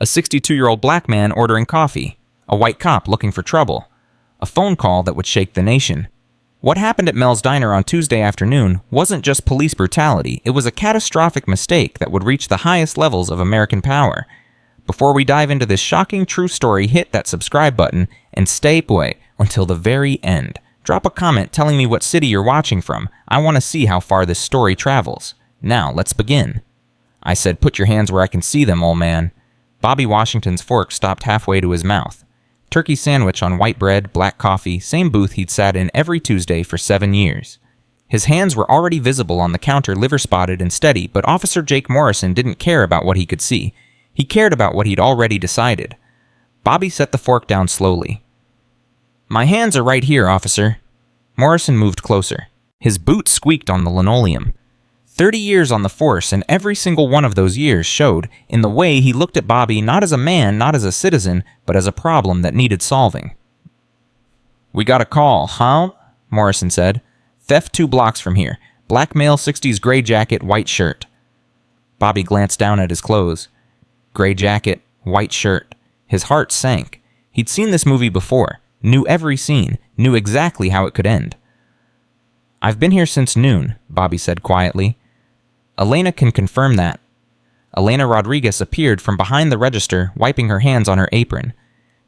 A 62-year-old black man ordering coffee. A white cop looking for trouble. A phone call that would shake the nation. What happened at Mel's Diner on Tuesday afternoon wasn't just police brutality, it was a catastrophic mistake that would reach the highest levels of American power. Before we dive into this shocking true story, hit that subscribe button and stay put until the very end. Drop a comment telling me what city you're watching from. I want to see how far this story travels. Now, let's begin. I said, put your hands where I can see them, old man. Bobby Washington's fork stopped halfway to his mouth. Turkey sandwich on white bread, black coffee, same booth he'd sat in every Tuesday for 7 years. His hands were already visible on the counter, liver-spotted and steady, but Officer Jake Morrison didn't care about what he could see. He cared about what he'd already decided. Bobby set the fork down slowly. My hands are right here, officer. Morrison moved closer. His boots squeaked on the linoleum. 30 years on the force, and every single one of those years showed in the way he looked at Bobby not as a man, not as a citizen, but as a problem that needed solving. We got a call, huh? Morrison said. Theft 2 blocks from here. Black male, 60s gray jacket, white shirt. Bobby glanced down at his clothes. Gray jacket, white shirt. His heart sank. He'd seen this movie before, knew every scene, knew exactly how it could end. I've been here since noon, Bobby said quietly. Elena can confirm that. Elena Rodriguez appeared from behind the register, wiping her hands on her apron.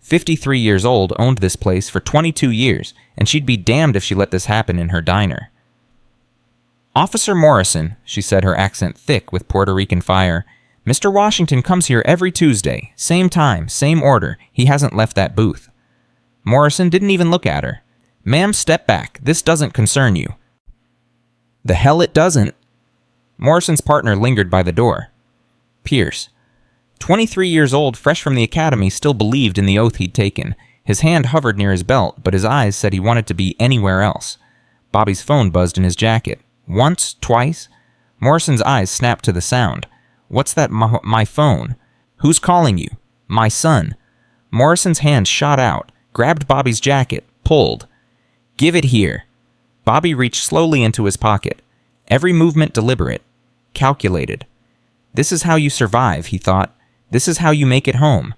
53 years old, owned this place for 22 years, and she'd be damned if she let this happen in her diner. Officer Morrison, she said, her accent thick with Puerto Rican fire. Mr. Washington comes here every Tuesday. Same time, same order. He hasn't left that booth. Morrison didn't even look at her. Ma'am, step back. This doesn't concern you. The hell it doesn't. Morrison's partner lingered by the door. Pierce. 23 years old, fresh from the academy, still believed in the oath he'd taken. His hand hovered near his belt, but his eyes said he wanted to be anywhere else. Bobby's phone buzzed in his jacket. Once, twice. Morrison's eyes snapped to the sound. What's that, my phone? Who's calling you? My son. Morrison's hand shot out, grabbed Bobby's jacket, pulled. Give it here. Bobby reached slowly into his pocket. Every movement deliberate, calculated. This is how you survive, he thought. This is how you make it home.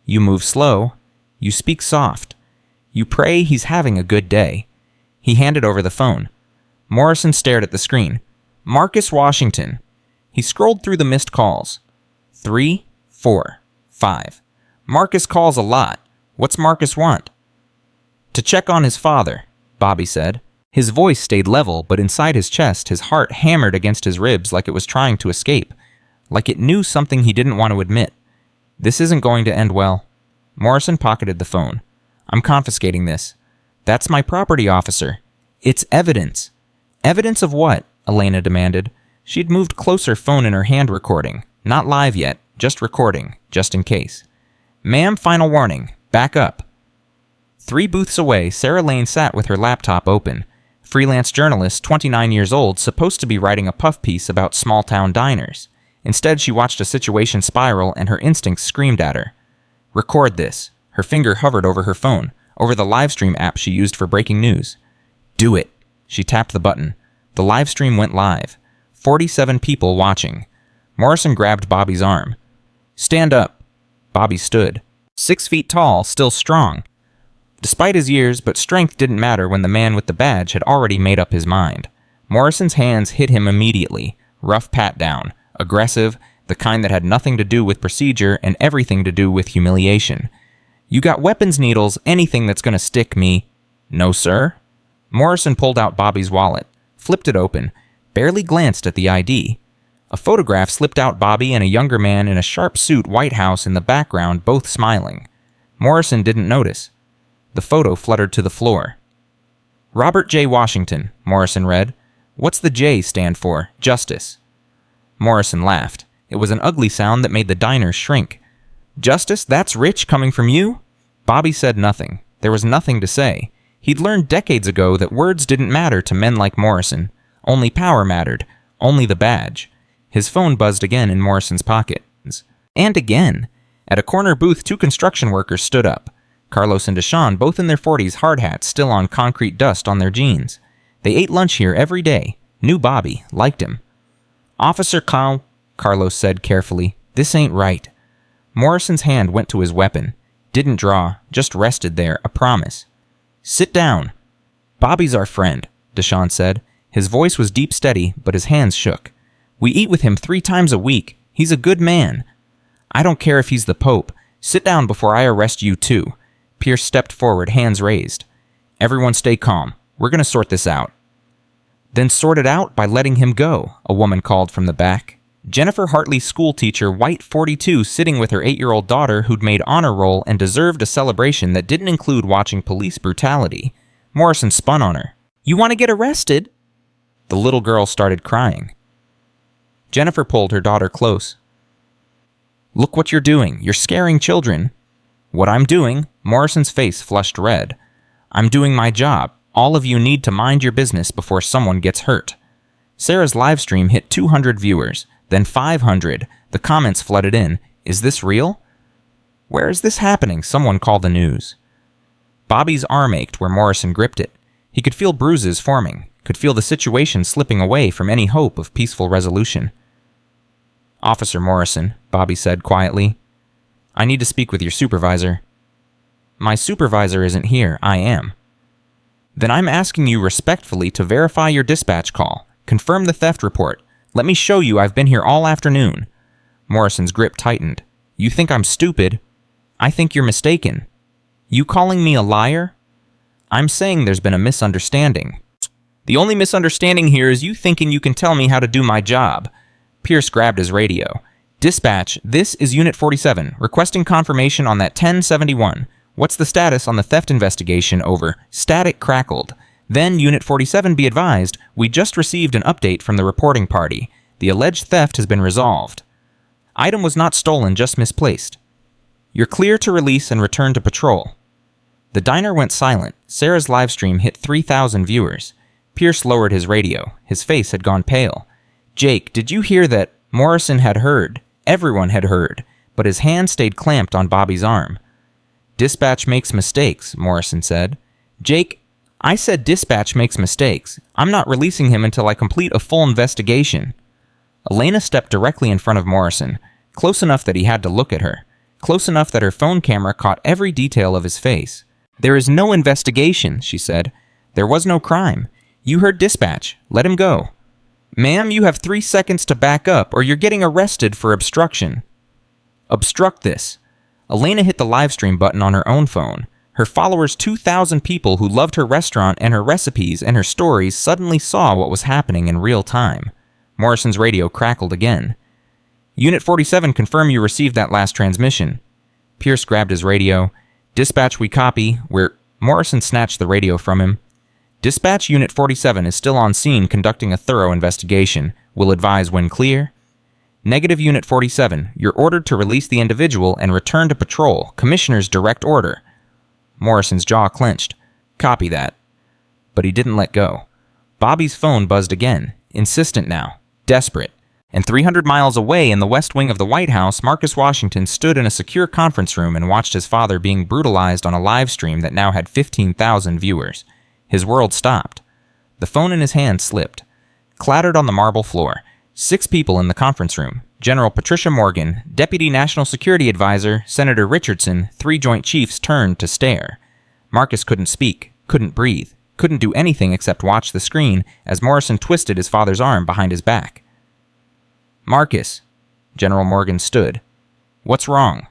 You move slow. You speak soft. You pray he's having a good day. He handed over the phone. Morrison stared at the screen. Marcus Washington. He scrolled through the missed calls. 3, 4, 5. Marcus calls a lot. What's Marcus want? To check on his father, Bobby said. His voice stayed level, but inside his chest, his heart hammered against his ribs like it was trying to escape, like it knew something he didn't want to admit. This isn't going to end well. Morrison pocketed the phone. I'm confiscating this. That's my property, officer. It's evidence. Evidence of what? Elena demanded. She'd moved closer, phone in her hand, recording. Not live yet, just recording, just in case. Ma'am, final warning. Back up. 3 booths away, Sarah Lane sat with her laptop open. Freelance journalist, 29 years old, supposed to be writing a puff piece about small-town diners. Instead, she watched a situation spiral and her instincts screamed at her. Record this. Her finger hovered over her phone, over the livestream app she used for breaking news. Do it. She tapped the button. The livestream went live. 47 people watching. Morrison grabbed Bobby's arm. Stand up. Bobby stood. 6 feet tall, still strong. Despite his years, but strength didn't matter when the man with the badge had already made up his mind. Morrison's hands hit him immediately. Rough pat down. Aggressive, the kind that had nothing to do with procedure and everything to do with humiliation. You got weapons needles, anything that's gonna stick me. No, sir. Morrison pulled out Bobby's wallet, flipped it open, barely glanced at the ID. A photograph slipped out Bobby and a younger man in a sharp suit, White House in the background, both smiling. Morrison didn't notice. The photo fluttered to the floor. Robert J. Washington, Morrison read. What's the J stand for? Justice. Morrison laughed. It was an ugly sound that made the diner shrink. Justice? That's rich coming from you? Bobby said nothing. There was nothing to say. He'd learned decades ago that words didn't matter to men like Morrison. Only power mattered. Only the badge. His phone buzzed again in Morrison's pocket. And again. At a corner booth, 2 construction workers stood up. Carlos and Deshawn, both in their 40s, hard hats still on concrete dust on their jeans. They ate lunch here every day. Knew Bobby. Liked him. Officer Carlos said carefully, this ain't right. Morrison's hand went to his weapon. Didn't draw, just rested there, a promise. "Sit down." "Bobby's our friend," Deshawn said. His voice was deep steady, but his hands shook. "We eat with him 3 times a week. He's a good man." "I don't care if he's the Pope. Sit down before I arrest you too." Pierce stepped forward, hands raised. "Everyone stay calm. We're going to sort this out." "Then sort it out by letting him go," a woman called from the back. Jennifer Hartley's schoolteacher, white 42, sitting with her 8-year-old daughter who'd made honor roll and deserved a celebration that didn't include watching police brutality. Morrison spun on her. "You want to get arrested?" The little girl started crying. Jennifer pulled her daughter close. "Look what you're doing. You're scaring children." "What I'm doing?" Morrison's face flushed red. "I'm doing my job. All of you need to mind your business before someone gets hurt." Sarah's live stream hit 200 viewers, then 500. The comments flooded in. "Is this real?" "Where is this happening?" Someone called the news. Bobby's arm ached where Morrison gripped it. He could feel bruises forming, could feel the situation slipping away from any hope of peaceful resolution. "Officer Morrison," Bobby said quietly, "I need to speak with your supervisor." "My supervisor isn't here. I am." "Then I'm asking you respectfully to verify your dispatch call. Confirm the theft report. Let me show you I've been here all afternoon." Morrison's grip tightened. "You think I'm stupid? I think you're mistaken." "You calling me a liar?" "I'm saying there's been a misunderstanding." "The only misunderstanding here is you thinking you can tell me how to do my job." Pierce grabbed his radio. "Dispatch, this is Unit 47, requesting confirmation on that 1071. What's the status on the theft investigation? Over." Static crackled. "Then, Unit 47 be advised, we just received an update from the reporting party. The alleged theft has been resolved. Item was not stolen, just misplaced. You're clear to release and return to patrol." The diner went silent. Sarah's livestream hit 3,000 viewers. Pierce lowered his radio. His face had gone pale. "Jake, did you hear that?" Morrison had heard. Everyone had heard. But his hand stayed clamped on Bobby's arm. "Dispatch makes mistakes," Morrison said. "Jake, I said dispatch makes mistakes. I'm not releasing him until I complete a full investigation." Elena stepped directly in front of Morrison, close enough that he had to look at her, close enough that her phone camera caught every detail of his face. "There is no investigation," she said. "There was no crime. You heard dispatch. Let him go." "Ma'am, you have 3 seconds to back up, or you're getting arrested for obstruction." "Obstruct this." Elena hit the livestream button on her own phone. Her followers, 2,000 people who loved her restaurant and her recipes and her stories, suddenly saw what was happening in real time. Morrison's radio crackled again. "Unit 47, confirm you received that last transmission." Pierce grabbed his radio. "Dispatch, we copy. Morrison snatched the radio from him. "Dispatch, Unit 47 is still on scene conducting a thorough investigation. Will advise when clear." "Negative, Unit 47. You're ordered to release the individual and return to patrol. Commissioner's direct order." Morrison's jaw clenched. "Copy that." But he didn't let go. Bobby's phone buzzed again, insistent now, desperate. And 300 miles away in the west wing of the White House, Marcus Washington stood in a secure conference room and watched his father being brutalized on a live stream that now had 15,000 viewers. His world stopped. The phone in his hand slipped, clattered on the marble floor. 6 people in the conference room: General Patricia Morgan, Deputy National Security Advisor Senator Richardson. 3 Joint Chiefs turned to stare. Marcus couldn't speak, couldn't breathe, couldn't do anything except watch the screen as Morrison twisted his father's arm behind his back. "Marcus." General Morgan stood. "What's wrong?"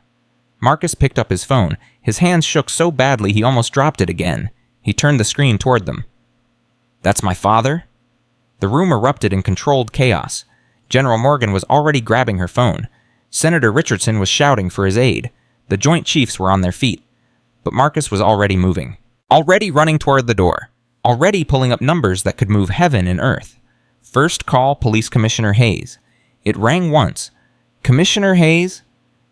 Marcus picked up his phone. His hands shook so badly he almost dropped it again. He turned the screen toward them. "That's my father?" The room erupted in controlled chaos. General Morgan was already grabbing her phone. Senator Richardson was shouting for his aid. The Joint Chiefs were on their feet. But Marcus was already moving. Already running toward the door. Already pulling up numbers that could move heaven and earth. First call Police Commissioner Hayes. It rang once. "Commissioner Hayes?"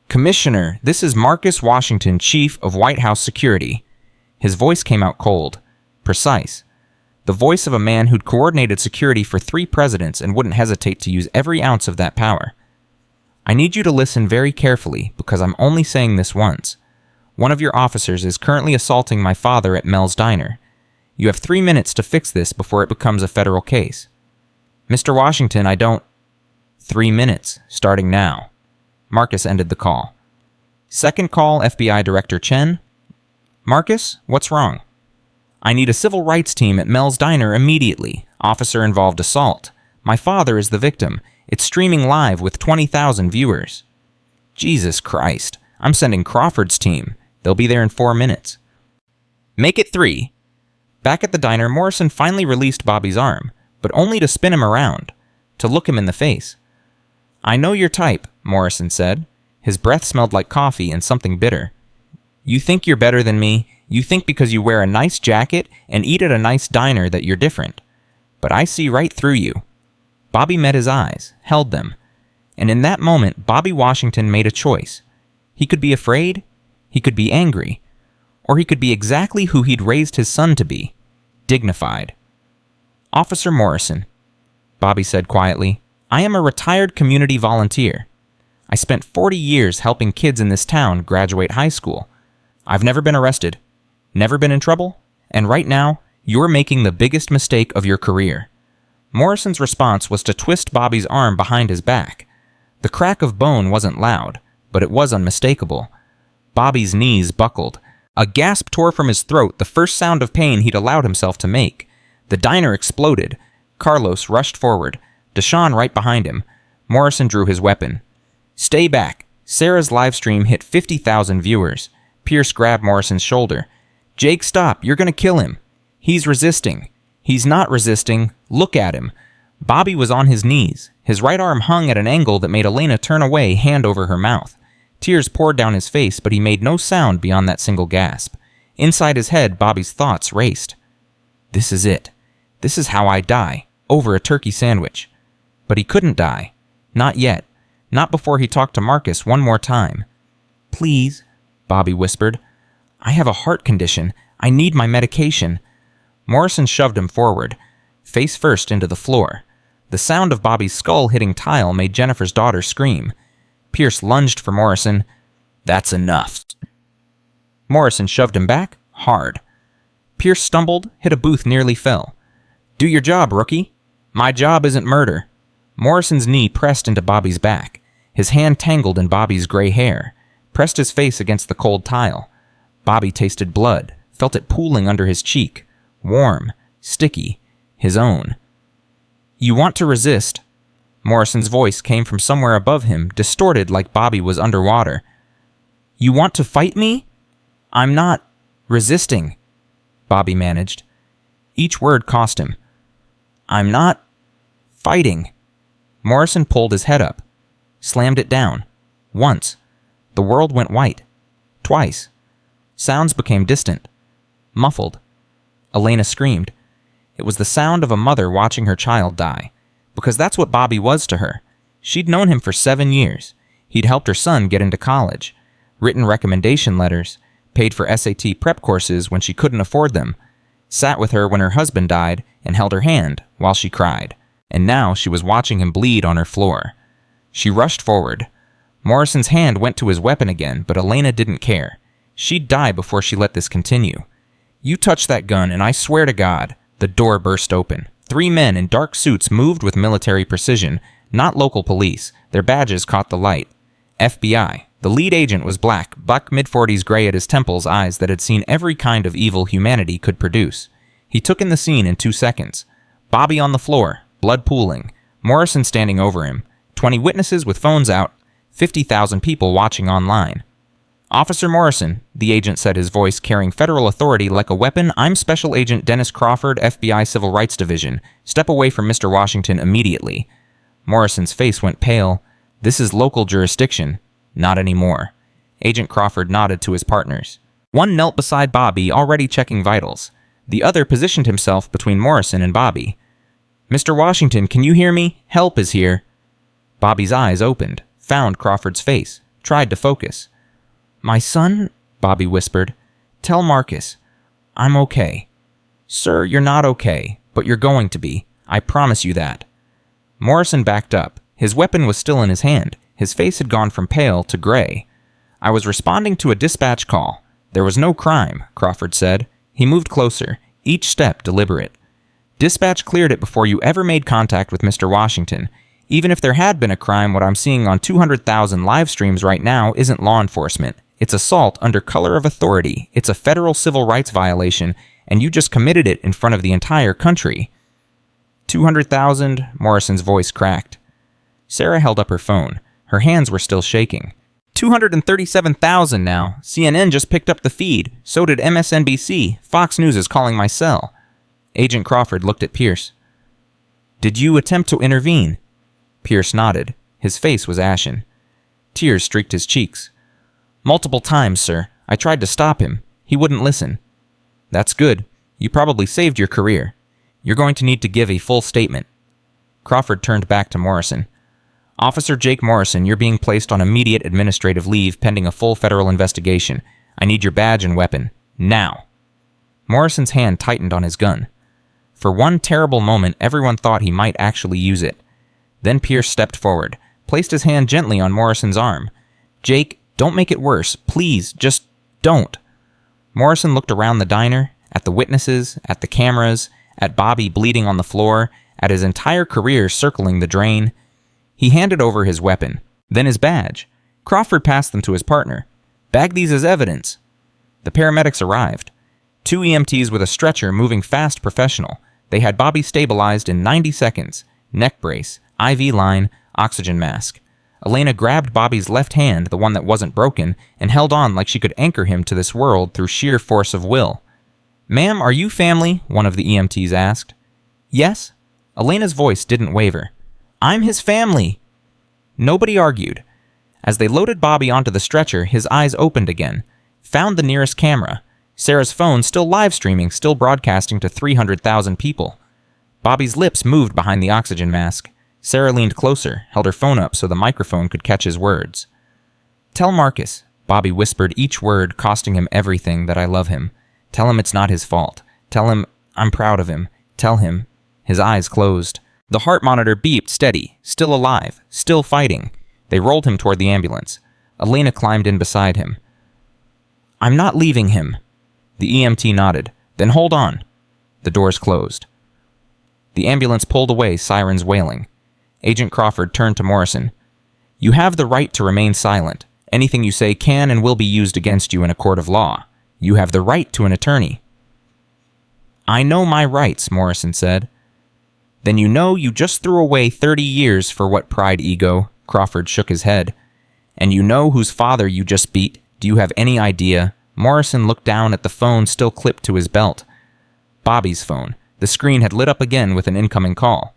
"Commissioner, this is Marcus Washington, Chief of White House Security." His voice came out cold, precise. The voice of a man who'd coordinated security for 3 presidents and wouldn't hesitate to use every ounce of that power. "I need you to listen very carefully, because I'm only saying this once. One of your officers is currently assaulting my father at Mel's Diner. You have 3 minutes to fix this before it becomes a federal case." "Mr. Washington, I don't..." 3 minutes, starting now. Marcus ended the call. Second call, FBI Director Chen. Marcus, what's wrong? I need a civil rights team at Mel's Diner immediately. Officer-involved assault. My father is the victim. It's streaming live with 20,000 viewers. Jesus Christ. I'm sending Crawford's team. They'll be there in 4 minutes. Make it 3. Back at the diner, Morrison finally released Bobby's arm, but only to spin him around, to look him in the face. I know your type, Morrison said. His breath smelled like coffee and something bitter. You think you're better than me. You think because you wear a nice jacket and eat at a nice diner that you're different. But I see right through you. Bobby met his eyes, held them. And in that moment, Bobby Washington made a choice. He could be afraid, he could be angry, or he could be exactly who he'd raised his son to be, dignified. Officer Morrison, Bobby said quietly, I am a retired community volunteer. I spent 40 years helping kids in this town graduate high school. I've never been arrested, never been in trouble, and right now, you're making the biggest mistake of your career. Morrison's response was to twist Bobby's arm behind his back. The crack of bone wasn't loud, but it was unmistakable. Bobby's knees buckled. A gasp tore from his throat, the first sound of pain he'd allowed himself to make. The diner exploded. Carlos rushed forward, Deshaun right behind him. Morrison drew his weapon. Stay back. Sarah's live stream hit 50,000 viewers. Pierce grabbed Morrison's shoulder. Jake, stop. You're going to kill him. He's resisting. He's not resisting. Look at him. Bobby was on his knees. His right arm hung at an angle that made Elena turn away, hand over her mouth. Tears poured down his face, but he made no sound beyond that single gasp. Inside his head, Bobby's thoughts raced. This is it. This is how I die, over a turkey sandwich. But he couldn't die. Not yet. Not before he talked to Marcus one more time. Please, Bobby whispered. I have a heart condition. I need my medication. Morrison shoved him forward, face first into the floor. The sound of Bobby's skull hitting tile made Jennifer's daughter scream. Pierce lunged for Morrison. That's enough. Morrison shoved him back, hard. Pierce stumbled, hit a booth, nearly fell. Do your job, rookie. My job isn't murder. Morrison's knee pressed into Bobby's back. His hand tangled in Bobby's gray hair, pressed his face against the cold tile. Bobby tasted blood, felt it pooling under his cheek. Warm, sticky, his own. You want to resist. Morrison's voice came from somewhere above him, distorted like Bobby was underwater. You want to fight me? I'm not resisting, Bobby managed. Each word cost him. I'm not fighting. Morrison pulled his head up, slammed it down. Once. The world went white. Twice. Sounds became distant, muffled. Elena screamed. It was the sound of a mother watching her child die, because that's what Bobby was to her. She'd known him for 7 years. He'd helped her son get into college, written recommendation letters, paid for SAT prep courses when she couldn't afford them, sat with her when her husband died, and held her hand while she cried. And now she was watching him bleed on her floor. She rushed forward. Morrison's hand went to his weapon again, but Elena didn't care. She'd die before she let this continue. You touch that gun, and I swear to God. The door burst open. 3 men in dark suits moved with military precision, not local police. Their badges caught the light. FBI. The lead agent was black, mid-40s gray at his temples, eyes that had seen every kind of evil humanity could produce. He took in the scene in 2 seconds. Bobby on the floor, blood pooling. Morrison standing over him. 20 witnesses with phones out. 50,000 people watching online. Officer Morrison, the agent said, his voice carrying federal authority like a weapon. I'm Special Agent Dennis Crawford, FBI Civil Rights Division. Step away from Mr. Washington immediately. Morrison's face went pale. This is local jurisdiction. Not anymore. Agent Crawford nodded to his partners. One knelt beside Bobby, already checking vitals. The other positioned himself between Morrison and Bobby. Mr. Washington, can you hear me? Help is here. Bobby's eyes opened, found Crawford's face, tried to focus. My son, Bobby whispered. Tell Marcus. I'm okay. Sir, you're not okay, but you're going to be. I promise you that. Morrison backed up. His weapon was still in his hand. His face had gone from pale to gray. I was responding to a dispatch call. There was no crime, Crawford said. He moved closer, each step deliberate. Dispatch cleared it before you ever made contact with Mr. Washington. Even if there had been a crime, what I'm seeing on 200,000 live streams right now isn't law enforcement. It's assault under color of authority. It's a federal civil rights violation, and you just committed it in front of the entire country. 200,000? Morrison's voice cracked. Sarah held up her phone. Her hands were still shaking. 237,000 now. CNN just picked up the feed. So did MSNBC. Fox News is calling my cell. Agent Crawford looked at Pierce. Did you attempt to intervene? Pierce nodded. His face was ashen. Tears streaked his cheeks. Multiple times, sir. I tried to stop him. He wouldn't listen. That's good. You probably saved your career. You're going to need to give a full statement. Crawford turned back to Morrison. Officer Jake Morrison, you're being placed on immediate administrative leave pending a full federal investigation. I need your badge and weapon. Now. Morrison's hand tightened on his gun. For one terrible moment, everyone thought he might actually use it. Then Pierce stepped forward, placed his hand gently on Morrison's arm. Jake, don't make it worse. Please, just don't. Morrison looked around the diner, at the witnesses, at the cameras, at Bobby bleeding on the floor, at his entire career circling the drain. He handed over his weapon, then his badge. Crawford passed them to his partner. Bag these as evidence. The paramedics arrived. 2 EMTs with a stretcher moving fast professional. They had Bobby stabilized in 90 seconds. Neck brace, IV line, oxygen mask. Elena grabbed Bobby's left hand, the one that wasn't broken, and held on like she could anchor him to this world through sheer force of will. Ma'am, are you family? One of the EMTs asked. Yes? Elena's voice didn't waver. I'm his family. Nobody argued. As they loaded Bobby onto the stretcher, his eyes opened again. Found the nearest camera. Sarah's phone still live streaming, still broadcasting to 300,000 people. Bobby's lips moved behind the oxygen mask. Sarah leaned closer, held her phone up so the microphone could catch his words. Tell Marcus, Bobby whispered each word, costing him everything, that I love him. Tell him it's not his fault. Tell him I'm proud of him. Tell him. His eyes closed. The heart monitor beeped steady, still alive, still fighting. They rolled him toward the ambulance. Elena climbed in beside him. I'm not leaving him. The EMT nodded. Then hold on. The doors closed. The ambulance pulled away, sirens wailing. Agent Crawford turned to Morrison. You have the right to remain silent. Anything you say can and will be used against you in a court of law. You have the right to an attorney. I know my rights, Morrison said. Then you know you just threw away 30 years for what pride ego? Crawford shook his head. And you know whose father you just beat? Do you have any idea? Morrison looked down at the phone still clipped to his belt. Bobby's phone. The screen had lit up again with an incoming call.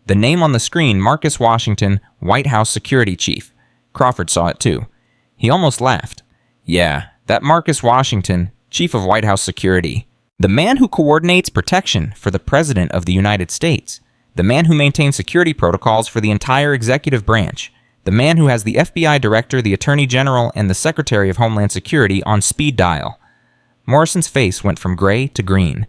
The name on the screen, Marcus Washington, White House Security Chief. Crawford saw it too. He almost laughed. Yeah, that Marcus Washington, Chief of White House Security. The man who coordinates protection for the President of the United States. The man who maintains security protocols for the entire executive branch. The man who has the FBI Director, the Attorney General, and the Secretary of Homeland Security on speed dial. Morrison's face went from gray to green.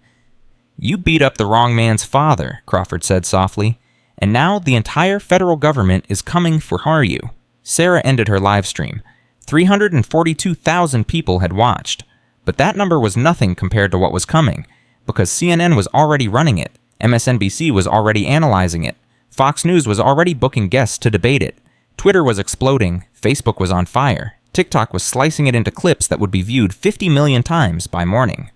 You beat up the wrong man's father, Crawford said softly. And now the entire federal government is coming for you. Sarah ended her live stream. 342,000 people had watched. But that number was nothing compared to what was coming, because CNN was already running it. MSNBC was already analyzing it. Fox News was already booking guests to debate it. Twitter was exploding. Facebook was on fire. TikTok was slicing it into clips that would be viewed 50 million times by morning.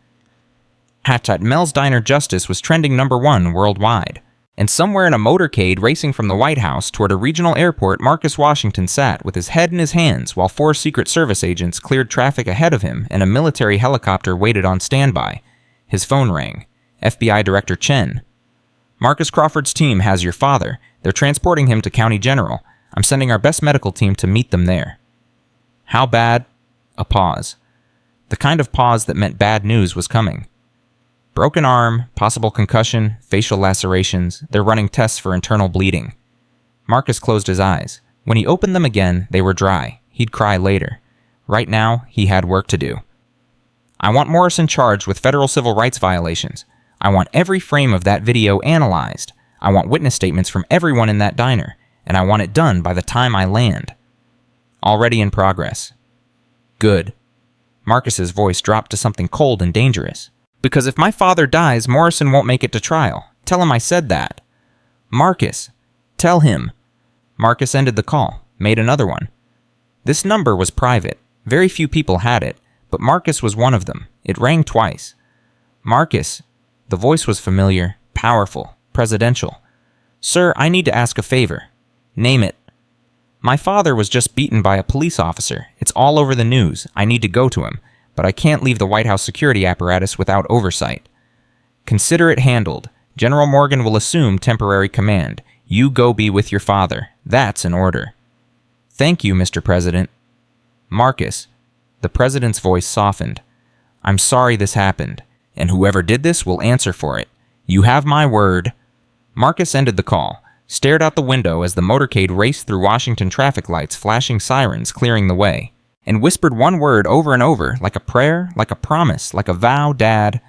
#Mel's Diner Justice was trending #1 worldwide. And somewhere in a motorcade racing from the White House toward a regional airport, Marcus Washington sat with his head in his hands while 4 Secret Service agents cleared traffic ahead of him and a military helicopter waited on standby. His phone rang. FBI Director Chen. Marcus Crawford's team has your father. They're transporting him to County General. I'm sending our best medical team to meet them there. How bad? A pause. The kind of pause that meant bad news was coming. Broken arm, possible concussion, facial lacerations. They're running tests for internal bleeding. Marcus closed his eyes. When he opened them again, they were dry. He'd cry later. Right now, he had work to do. I want Morrison charged with federal civil rights violations. I want every frame of that video analyzed. I want witness statements from everyone in that diner. And I want it done by the time I land. Already in progress. Good. Marcus's voice dropped to something cold and dangerous. Because if my father dies, Morrison won't make it to trial. Tell him I said that. Marcus. Tell him. Marcus ended the call, made another one. This number was private. Very few people had it, but Marcus was one of them. It rang twice. Marcus. The voice was familiar, powerful, presidential. Sir, I need to ask a favor. Name it. My father was just beaten by a police officer. It's all over the news. I need to go to him, but I can't leave the White House security apparatus without oversight. Consider it handled. General Morgan will assume temporary command. You go be with your father. That's an order. Thank you, Mr. President. Marcus. The president's voice softened. I'm sorry this happened, and whoever did this will answer for it. You have my word. Marcus ended the call, stared out the window as the motorcade raced through Washington traffic lights, flashing sirens clearing the way, and whispered one word over and over, like a prayer, like a promise, like a vow, Dad.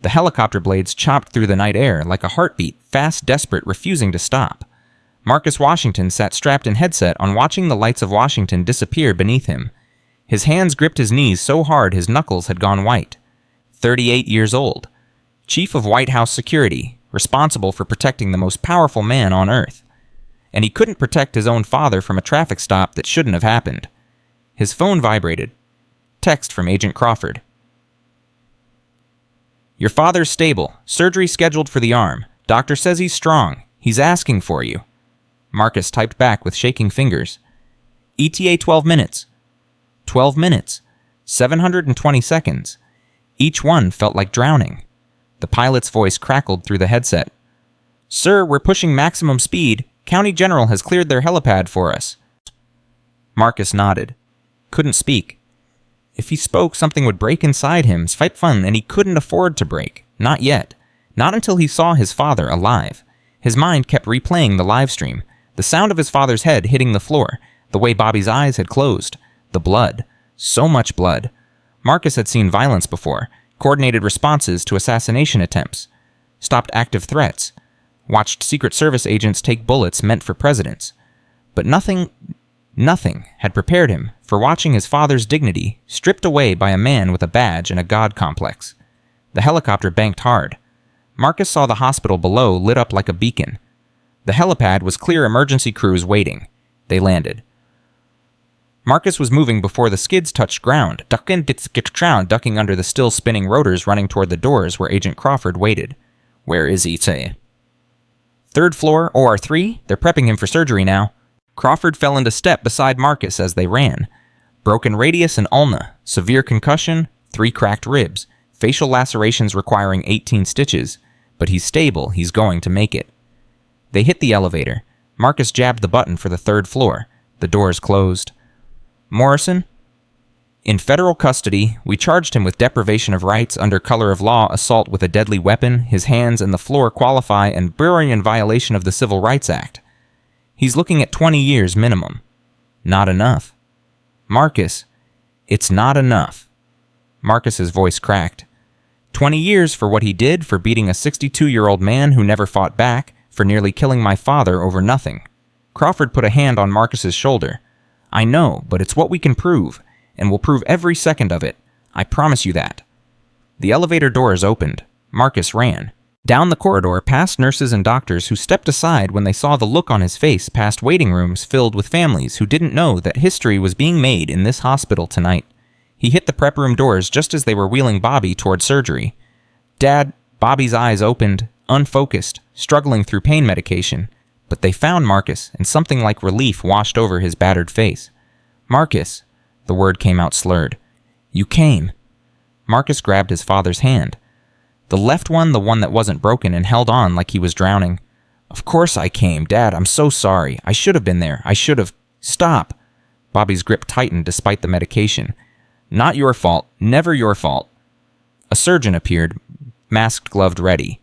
The helicopter blades chopped through the night air like a heartbeat, fast, desperate, refusing to stop. Marcus Washington sat strapped in headset on watching the lights of Washington disappear beneath him. His hands gripped his knees so hard his knuckles had gone white. 38 years old. Chief of White House Security, responsible for protecting the most powerful man on Earth. And he couldn't protect his own father from a traffic stop that shouldn't have happened. His phone vibrated. Text from Agent Crawford. Your father's stable. Surgery scheduled for the arm. Doctor says he's strong. He's asking for you. Marcus typed back with shaking fingers. ETA 12 minutes. 12 minutes. 720 seconds. Each one felt like drowning. The pilot's voice crackled through the headset. Sir, we're pushing maximum speed. County General has cleared their helipad for us. Marcus nodded. Couldn't speak. If he spoke, something would break inside him, and he couldn't afford to break. Not yet. Not until he saw his father alive. His mind kept replaying the live stream. The sound of his father's head hitting the floor. The way Bobby's eyes had closed. The blood. So much blood. Marcus had seen violence before. Coordinated responses to assassination attempts. Stopped active threats. Watched Secret Service agents take bullets meant for presidents. But nothing had prepared him for watching his father's dignity stripped away by a man with a badge and a god complex. The helicopter banked hard. Marcus saw the hospital below lit up like a beacon. The helipad was clear emergency crews waiting. They landed. Marcus was moving before the skids touched ground, ducking under the still spinning rotors running toward the doors where Agent Crawford waited. Where is he, say? 3rd floor, OR3. They're prepping him for surgery now. Crawford fell into step beside Marcus as they ran. Broken radius and ulna, severe concussion, 3 cracked ribs, facial lacerations requiring 18 stitches. But he's stable, he's going to make it. They hit the elevator. Marcus jabbed the button for the 3rd floor. The doors closed. Morrison? In federal custody, we charged him with deprivation of rights under color of law, assault with a deadly weapon, his hands and the floor qualify, and burglary in violation of the Civil Rights Act. He's looking at 20 years minimum. Not enough. Marcus, it's not enough. Marcus's voice cracked. 20 years for what he did, for beating a 62-year-old man who never fought back, for nearly killing my father over nothing. Crawford put a hand on Marcus's shoulder. I know, but it's what we can prove, and we'll prove every second of it. I promise you that. The elevator doors opened. Marcus ran. Down the corridor, past nurses and doctors who stepped aside when they saw the look on his face, past waiting rooms filled with families who didn't know that history was being made in this hospital tonight. He hit the prep room doors just as they were wheeling Bobby toward surgery. Dad, Bobby's eyes opened, unfocused, struggling through pain medication. But they found Marcus, and something like relief washed over his battered face. Marcus, the word came out slurred. You came. Marcus grabbed his father's hand. The left one, the one that wasn't broken, and held on like he was drowning. Of course I came, Dad, I'm so sorry. I should have been there. I should have. Stop. Bobby's grip tightened despite the medication. Not your fault. Never your fault. A surgeon appeared, masked, gloved, ready.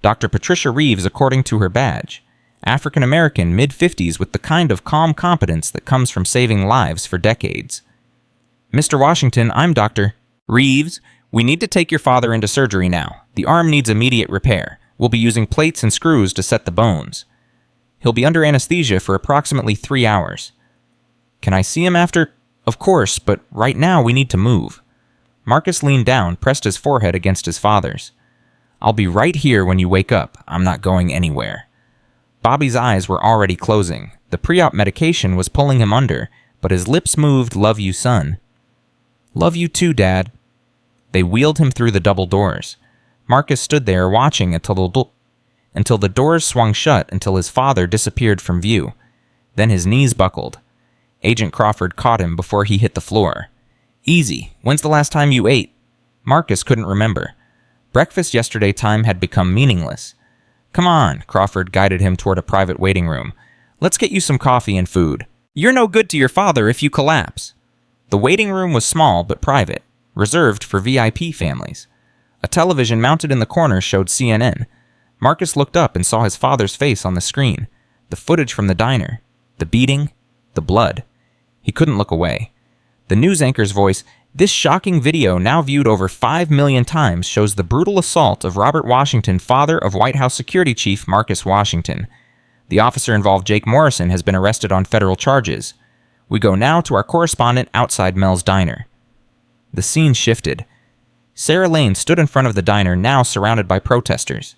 Dr. Patricia Reeves, according to her badge. African-American, mid-50s, with the kind of calm competence that comes from saving lives for decades. Mr. Washington, I'm Dr. Reeves. We need to take your father into surgery now. The arm needs immediate repair. We'll be using plates and screws to set the bones. He'll be under anesthesia for approximately 3 hours. Can I see him after? Of course, but right now we need to move. Marcus leaned down, pressed his forehead against his father's. I'll be right here when you wake up. I'm not going anywhere. Bobby's eyes were already closing. The pre-op medication was pulling him under, but his lips moved, "Love you, son." "Love you too, Dad." They wheeled him through the double doors. Marcus stood there watching until the doors swung shut until his father disappeared from view. Then his knees buckled. Agent Crawford caught him before he hit the floor. "Easy. When's the last time you ate?" Marcus couldn't remember. Breakfast yesterday time had become meaningless. "Come on," Crawford guided him toward a private waiting room. "Let's get you some coffee and food. You're no good to your father if you collapse." The waiting room was small but private, reserved for VIP families. A television mounted in the corner showed CNN. Marcus looked up and saw his father's face on the screen, the footage from the diner, the beating, the blood. He couldn't look away. The news anchor's voice, "This shocking video, now viewed over 5 million times, shows the brutal assault of Robert Washington, father of White House Security Chief Marcus Washington. The officer involved, Jake Morrison, has been arrested on federal charges. We go now to our correspondent outside Mel's Diner." The scene shifted. Sarah Lane stood in front of the diner, now surrounded by protesters.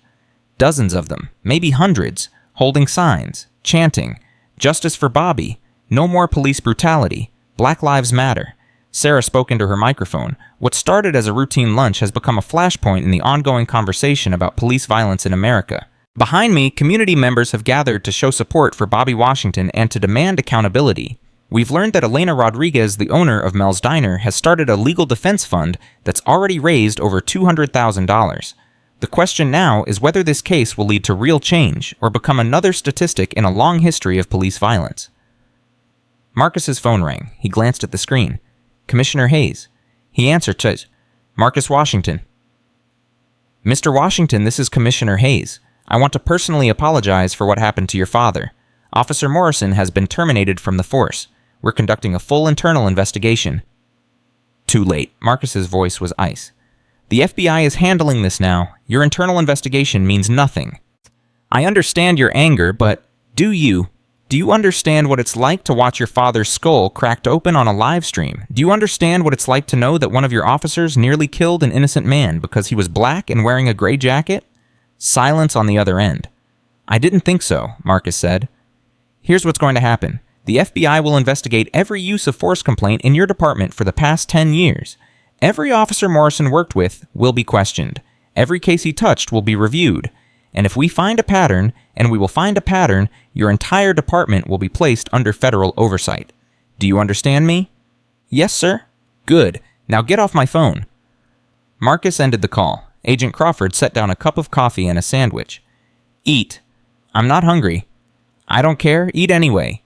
Dozens of them, maybe hundreds, holding signs, chanting, "Justice for Bobby," "No more police brutality," "Black Lives Matter." Sarah spoke into her microphone. What started as a routine lunch has become a flashpoint in the ongoing conversation about police violence in America. "Behind me, community members have gathered to show support for Bobby Washington and to demand accountability. We've learned that Elena Rodriguez, the owner of Mel's Diner, has started a legal defense fund that's already raised over $200,000. The question now is whether this case will lead to real change or become another statistic in a long history of police violence." Marcus's phone rang. He glanced at the screen. Commissioner Hayes. He answered to Marcus Washington. "Mr. Washington, this is Commissioner Hayes. I want to personally apologize for what happened to your father. Officer Morrison has been terminated from the force. We're conducting a full internal investigation." Too late. Marcus's voice was ice. "The FBI is handling this now. Your internal investigation means nothing. I understand your anger, but do you understand what it's like to watch your father's skull cracked open on a live stream? Do you understand what it's like to know that one of your officers nearly killed an innocent man because he was black and wearing a gray jacket?" Silence on the other end. "I didn't think so," Marcus said. "Here's what's going to happen. The FBI will investigate every use of force complaint in your department for the past 10 years. Every officer Morrison worked with will be questioned. Every case he touched will be reviewed. And if we find a pattern, and we will find a pattern, your entire department will be placed under federal oversight. Do you understand me?" "Yes, sir." "Good. Now get off my phone." Marcus ended the call. Agent Crawford set down a cup of coffee and a sandwich. "Eat." "I'm not hungry." "I don't care. Eat anyway."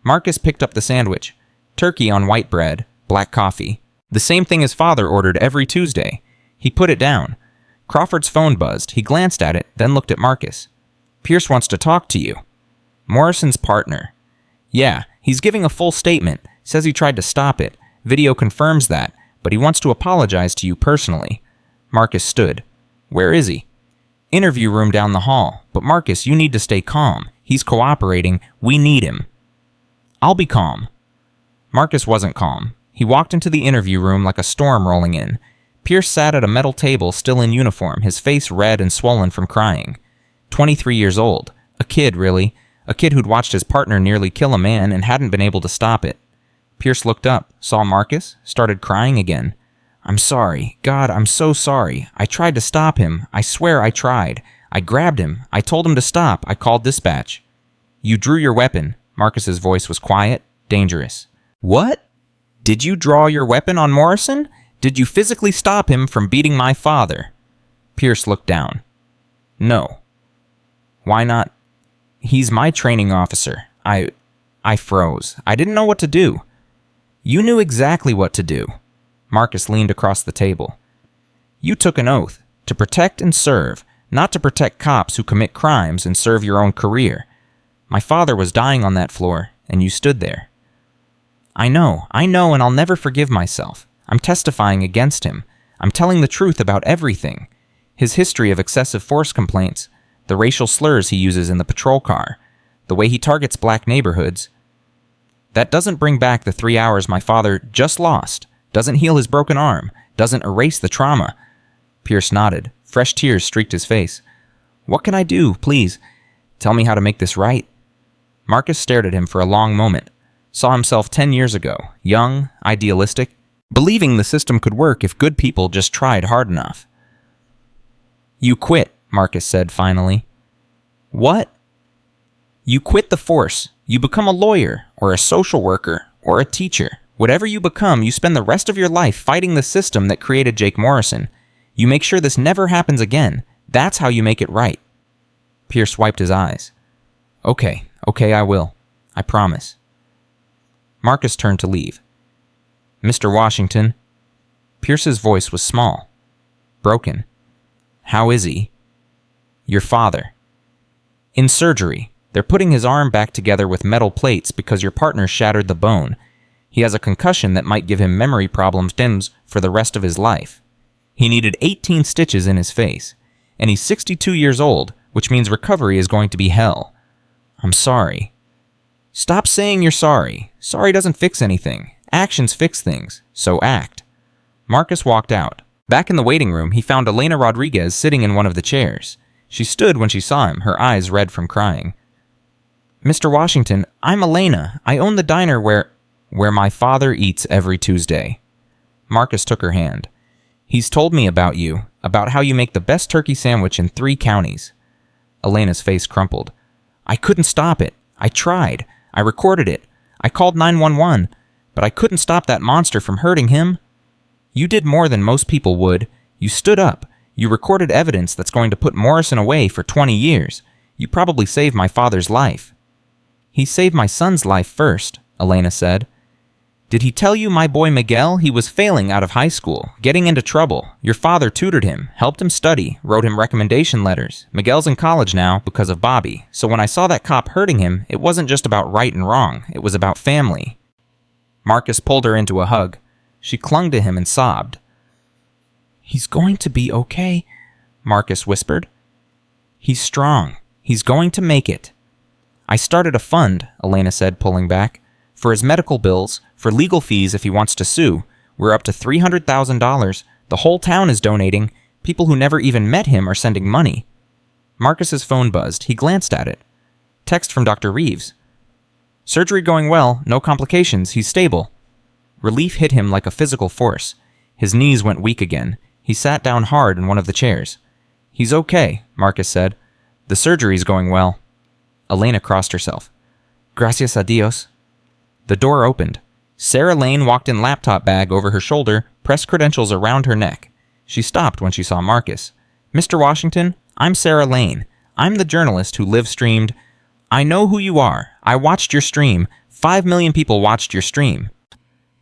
Marcus picked up the sandwich. Turkey on white bread, black coffee. The same thing his father ordered every Tuesday. He put it down. Crawford's phone buzzed. He glanced at it, then looked at Marcus. "Pierce wants to talk to you." "Morrison's partner." "Yeah, he's giving a full statement. Says he tried to stop it. Video confirms that, but he wants to apologize to you personally." Marcus stood. "Where is he?" "Interview room down the hall. But Marcus, you need to stay calm. He's cooperating. We need him." "I'll be calm." Marcus wasn't calm. He walked into the interview room like a storm rolling in. Pierce sat at a metal table, still in uniform, his face red and swollen from crying. 23 years old. A kid, really. A kid who'd watched his partner nearly kill a man and hadn't been able to stop it. Pierce looked up, saw Marcus, started crying again. "I'm sorry. God, I'm so sorry. I tried to stop him. I swear I tried. I grabbed him. I told him to stop. I called dispatch." "You drew your weapon." Marcus's voice was quiet, dangerous. "What? Did you draw your weapon on Morrison? Did you physically stop him from beating my father?" Pierce looked down. "No." "Why not?" "He's my training officer. I froze. I didn't know what to do." "You knew exactly what to do." Marcus leaned across the table. "You took an oath to protect and serve, not to protect cops who commit crimes and serve your own career. My father was dying on that floor, and you stood there." I know, and I'll never forgive myself. I'm testifying against him. I'm telling the truth about everything. His history of excessive force complaints, the racial slurs he uses in the patrol car, the way he targets black neighborhoods. That doesn't bring back the 3 hours my father just lost, doesn't heal his broken arm, doesn't erase the trauma. Pierce nodded. Fresh tears streaked his face. "What can I do, please? Tell me how to make this right." Marcus stared at him for a long moment, saw himself 10 years ago, young, idealistic, believing the system could work if good people just tried hard enough. "You quit," Marcus said finally. "What?" "You quit the force. You become a lawyer, or a social worker, or a teacher. Whatever you become, you spend the rest of your life fighting the system that created Jake Morrison. You make sure this never happens again. That's how you make it right." Pierce wiped his eyes. Okay, I will. I promise." Marcus turned to leave. "Mr. Washington." Pierce's voice was small, broken. "How is he?" "Your father." "In surgery. They're putting his arm back together with metal plates because your partner shattered the bone. He has a concussion that might give him memory problems for the rest of his life. He needed 18 stitches in his face, and he's 62 years old, which means recovery is going to be hell. I'm sorry." "Stop saying you're sorry. Sorry doesn't fix anything. Actions fix things, so act." Marcus walked out. Back in the waiting room, he found Elena Rodriguez sitting in one of the chairs. She stood when she saw him, her eyes red from crying. "Mr. Washington, I'm Elena. I own the diner where my father eats every Tuesday." Marcus took her hand. "He's told me about you, about how you make the best turkey sandwich in 3 counties. Elena's face crumpled. "I couldn't stop it. I tried. I recorded it. I called 911, but I couldn't stop that monster from hurting him. You did more than most people would. You stood up. You recorded evidence that's going to put Morrison away for 20 years. You probably saved my father's life." "He saved my son's life first," Elena said. "Did he tell you my boy Miguel? He was failing out of high school, getting into trouble. Your father tutored him, helped him study, wrote him recommendation letters. Miguel's in college now because of Bobby. So when I saw that cop hurting him, it wasn't just about right and wrong. It was about family." Marcus pulled her into a hug. She clung to him and sobbed. "He's going to be okay," Marcus whispered. "He's strong. He's going to make it." "I started a fund," Elena said, pulling back, "for his medical bills, for legal fees if he wants to sue. We're up to $300,000. The whole town is donating. People who never even met him are sending money." Marcus's phone buzzed. He glanced at it. Text from Dr. Reeves. "Surgery going well. No complications. He's stable." Relief hit him like a physical force. His knees went weak again. He sat down hard in one of the chairs. "He's okay," Marcus said. "The surgery's going well." Elena crossed herself. "Gracias a Dios." The door opened. Sarah Lane walked in, laptop bag over her shoulder, pressed credentials around her neck. She stopped when she saw Marcus. "Mr. Washington, I'm Sarah Lane. I'm the journalist who live-streamed. I know who you are. I watched your stream. 5 million people watched your stream."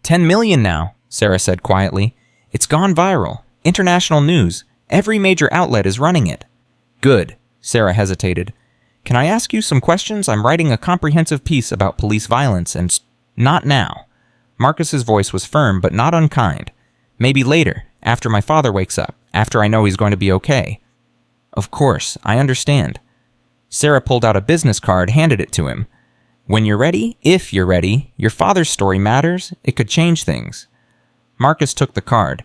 10 million now, Sarah said quietly. "It's gone viral. International news. Every major outlet is running it." "Good." Sarah hesitated. "Can I ask you some questions? I'm writing a comprehensive piece about police violence and... Not now." Marcus's voice was firm but not unkind. "Maybe later, after my father wakes up, after I know he's going to be okay." "Of course, I understand." Sarah pulled out a business card, handed it to him. "When you're ready, if you're ready, your father's story matters. It could change things." Marcus took the card.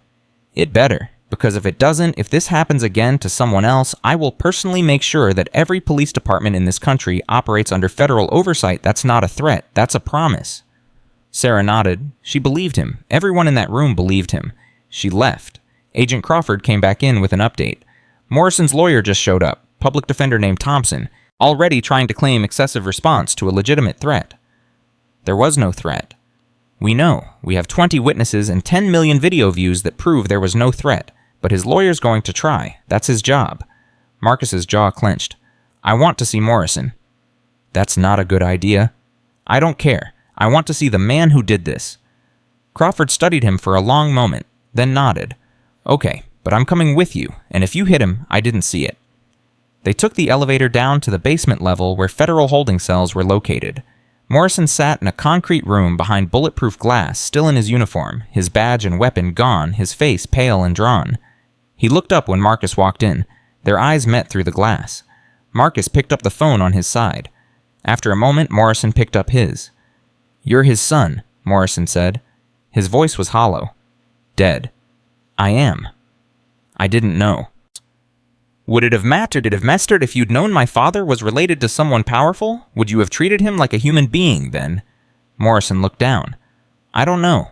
"It better, because if it doesn't, if this happens again to someone else, I will personally make sure that every police department in this country operates under federal oversight. That's not a threat. That's a promise." Sarah nodded. She believed him. Everyone in that room believed him. She left. Agent Crawford came back in with an update. Morrison's lawyer just showed up, public defender named Thompson, already trying to claim excessive response to a legitimate threat. There was no threat. "We know. We have 20 witnesses and 10 million video views that prove there was no threat, but his lawyer's going to try. That's his job." Marcus's jaw clenched. "I want to see Morrison." "That's not a good idea." "I don't care. I want to see the man who did this." Crawford studied him for a long moment, then nodded. "Okay, but I'm coming with you, and if you hit him, I didn't see it." They took the elevator down to the basement level where federal holding cells were located. Morrison sat in a concrete room behind bulletproof glass, still in his uniform, his badge and weapon gone, his face pale and drawn. He looked up when Marcus walked in. Their eyes met through the glass. Marcus picked up the phone on his side. After a moment, Morrison picked up his. "You're his son," Morrison said. His voice was hollow. "Dead." "I am." "I didn't know." Would it have mattered? Did it have mastered if you'd known my father was related to someone powerful? Would you have treated him like a human being then? Morrison looked down. I don't know.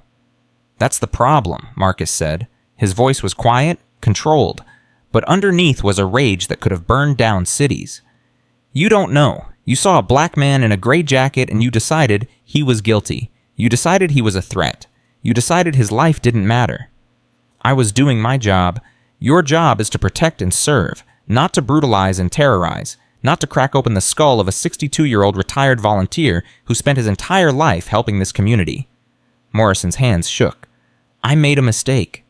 That's the problem, Marcus said. His voice was quiet, controlled, but underneath was a rage that could have burned down cities. You don't know. You saw a black man in a gray jacket and you decided he was guilty. You decided he was a threat. You decided his life didn't matter. I was doing my job. Your job is to protect and serve, not to brutalize and terrorize, not to crack open the skull of a 62-year-old retired volunteer who spent his entire life helping this community. Morrison's hands shook. I made a mistake.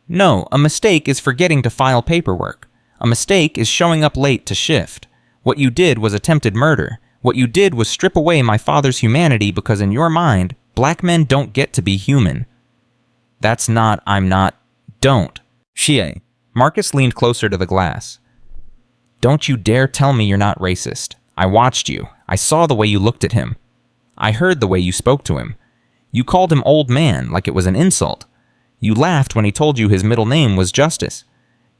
No, a mistake is forgetting to file paperwork. A mistake is showing up late to shift. What you did was attempted murder. What you did was strip away my father's humanity because in your mind, black men don't get to be human. Don't. Shie. Marcus leaned closer to the glass. Don't you dare tell me you're not racist. I watched you. I saw the way you looked at him. I heard the way you spoke to him. You called him old man like it was an insult. You laughed when he told you his middle name was Justice.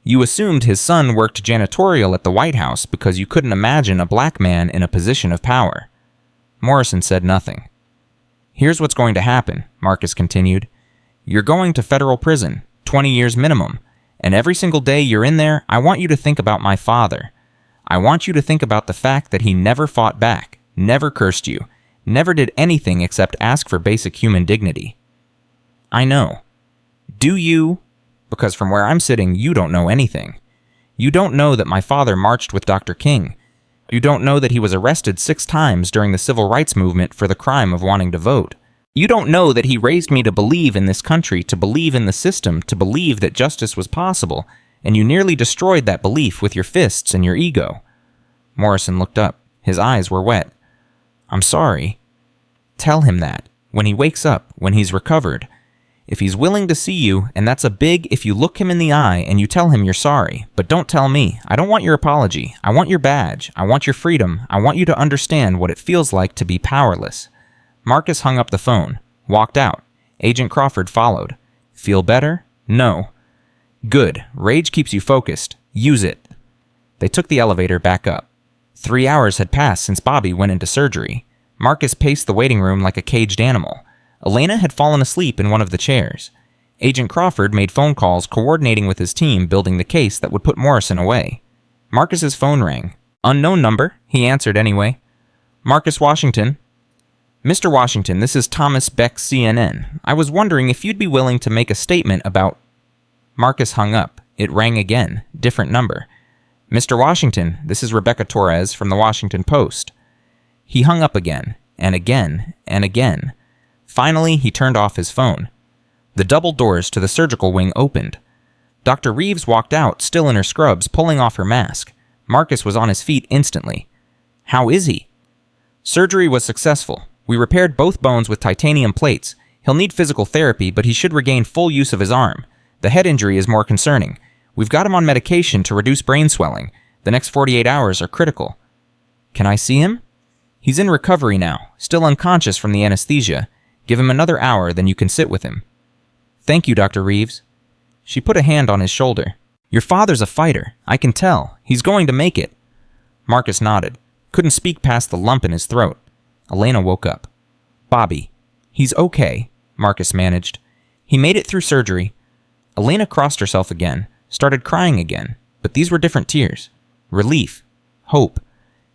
You assumed his son worked janitorial at the White House because you couldn't imagine a black man in a position of power. Morrison said nothing. Here's what's going to happen, Marcus continued. You're going to federal prison, 20 years minimum, and every single day you're in there, I want you to think about my father. I want you to think about the fact that he never fought back, never cursed you, never did anything except ask for basic human dignity. I know. Do you? Because from where I'm sitting, you don't know anything. You don't know that my father marched with Dr. King. You don't know that he was arrested 6 times during the civil rights movement for the crime of wanting to vote. You don't know that he raised me to believe in this country, to believe in the system, to believe that justice was possible, and you nearly destroyed that belief with your fists and your ego. Morrison looked up. His eyes were wet. I'm sorry. Tell him that. When he wakes up, when he's recovered. If he's willing to see you, and that's a big if you look him in the eye and you tell him you're sorry, but don't tell me. I don't want your apology. I want your badge. I want your freedom. I want you to understand what it feels like to be powerless. Marcus hung up the phone, walked out. Agent Crawford followed. Feel better? No. Good. Rage keeps you focused. Use it. They took the elevator back up. 3 hours had passed since Bobby went into surgery. Marcus paced the waiting room like a caged animal. Elena had fallen asleep in one of the chairs. Agent Crawford made phone calls coordinating with his team building the case that would put Morrison away. Marcus's phone rang. Unknown number, he answered anyway. Marcus Washington. Mr. Washington, this is Thomas Beck, CNN. I was wondering if you'd be willing to make a statement about... Marcus hung up. It rang again. Different number. Mr. Washington, this is Rebecca Torres from the Washington Post. He hung up again, and again, and again. Finally, he turned off his phone. The double doors to the surgical wing opened. Dr. Reeves walked out, still in her scrubs, pulling off her mask. Marcus was on his feet instantly. How is he? Surgery was successful. We repaired both bones with titanium plates. He'll need physical therapy, but he should regain full use of his arm. The head injury is more concerning. We've got him on medication to reduce brain swelling. The next 48 hours are critical. Can I see him? He's in recovery now, still unconscious from the anesthesia. Give him another hour, then you can sit with him. Thank you, Dr. Reeves. She put a hand on his shoulder. Your father's a fighter. I can tell. He's going to make it. Marcus nodded. Couldn't speak past the lump in his throat. Elena woke up. Bobby. He's okay, Marcus managed. He made it through surgery. Elena crossed herself again, started crying again, but these were different tears. Relief. Hope.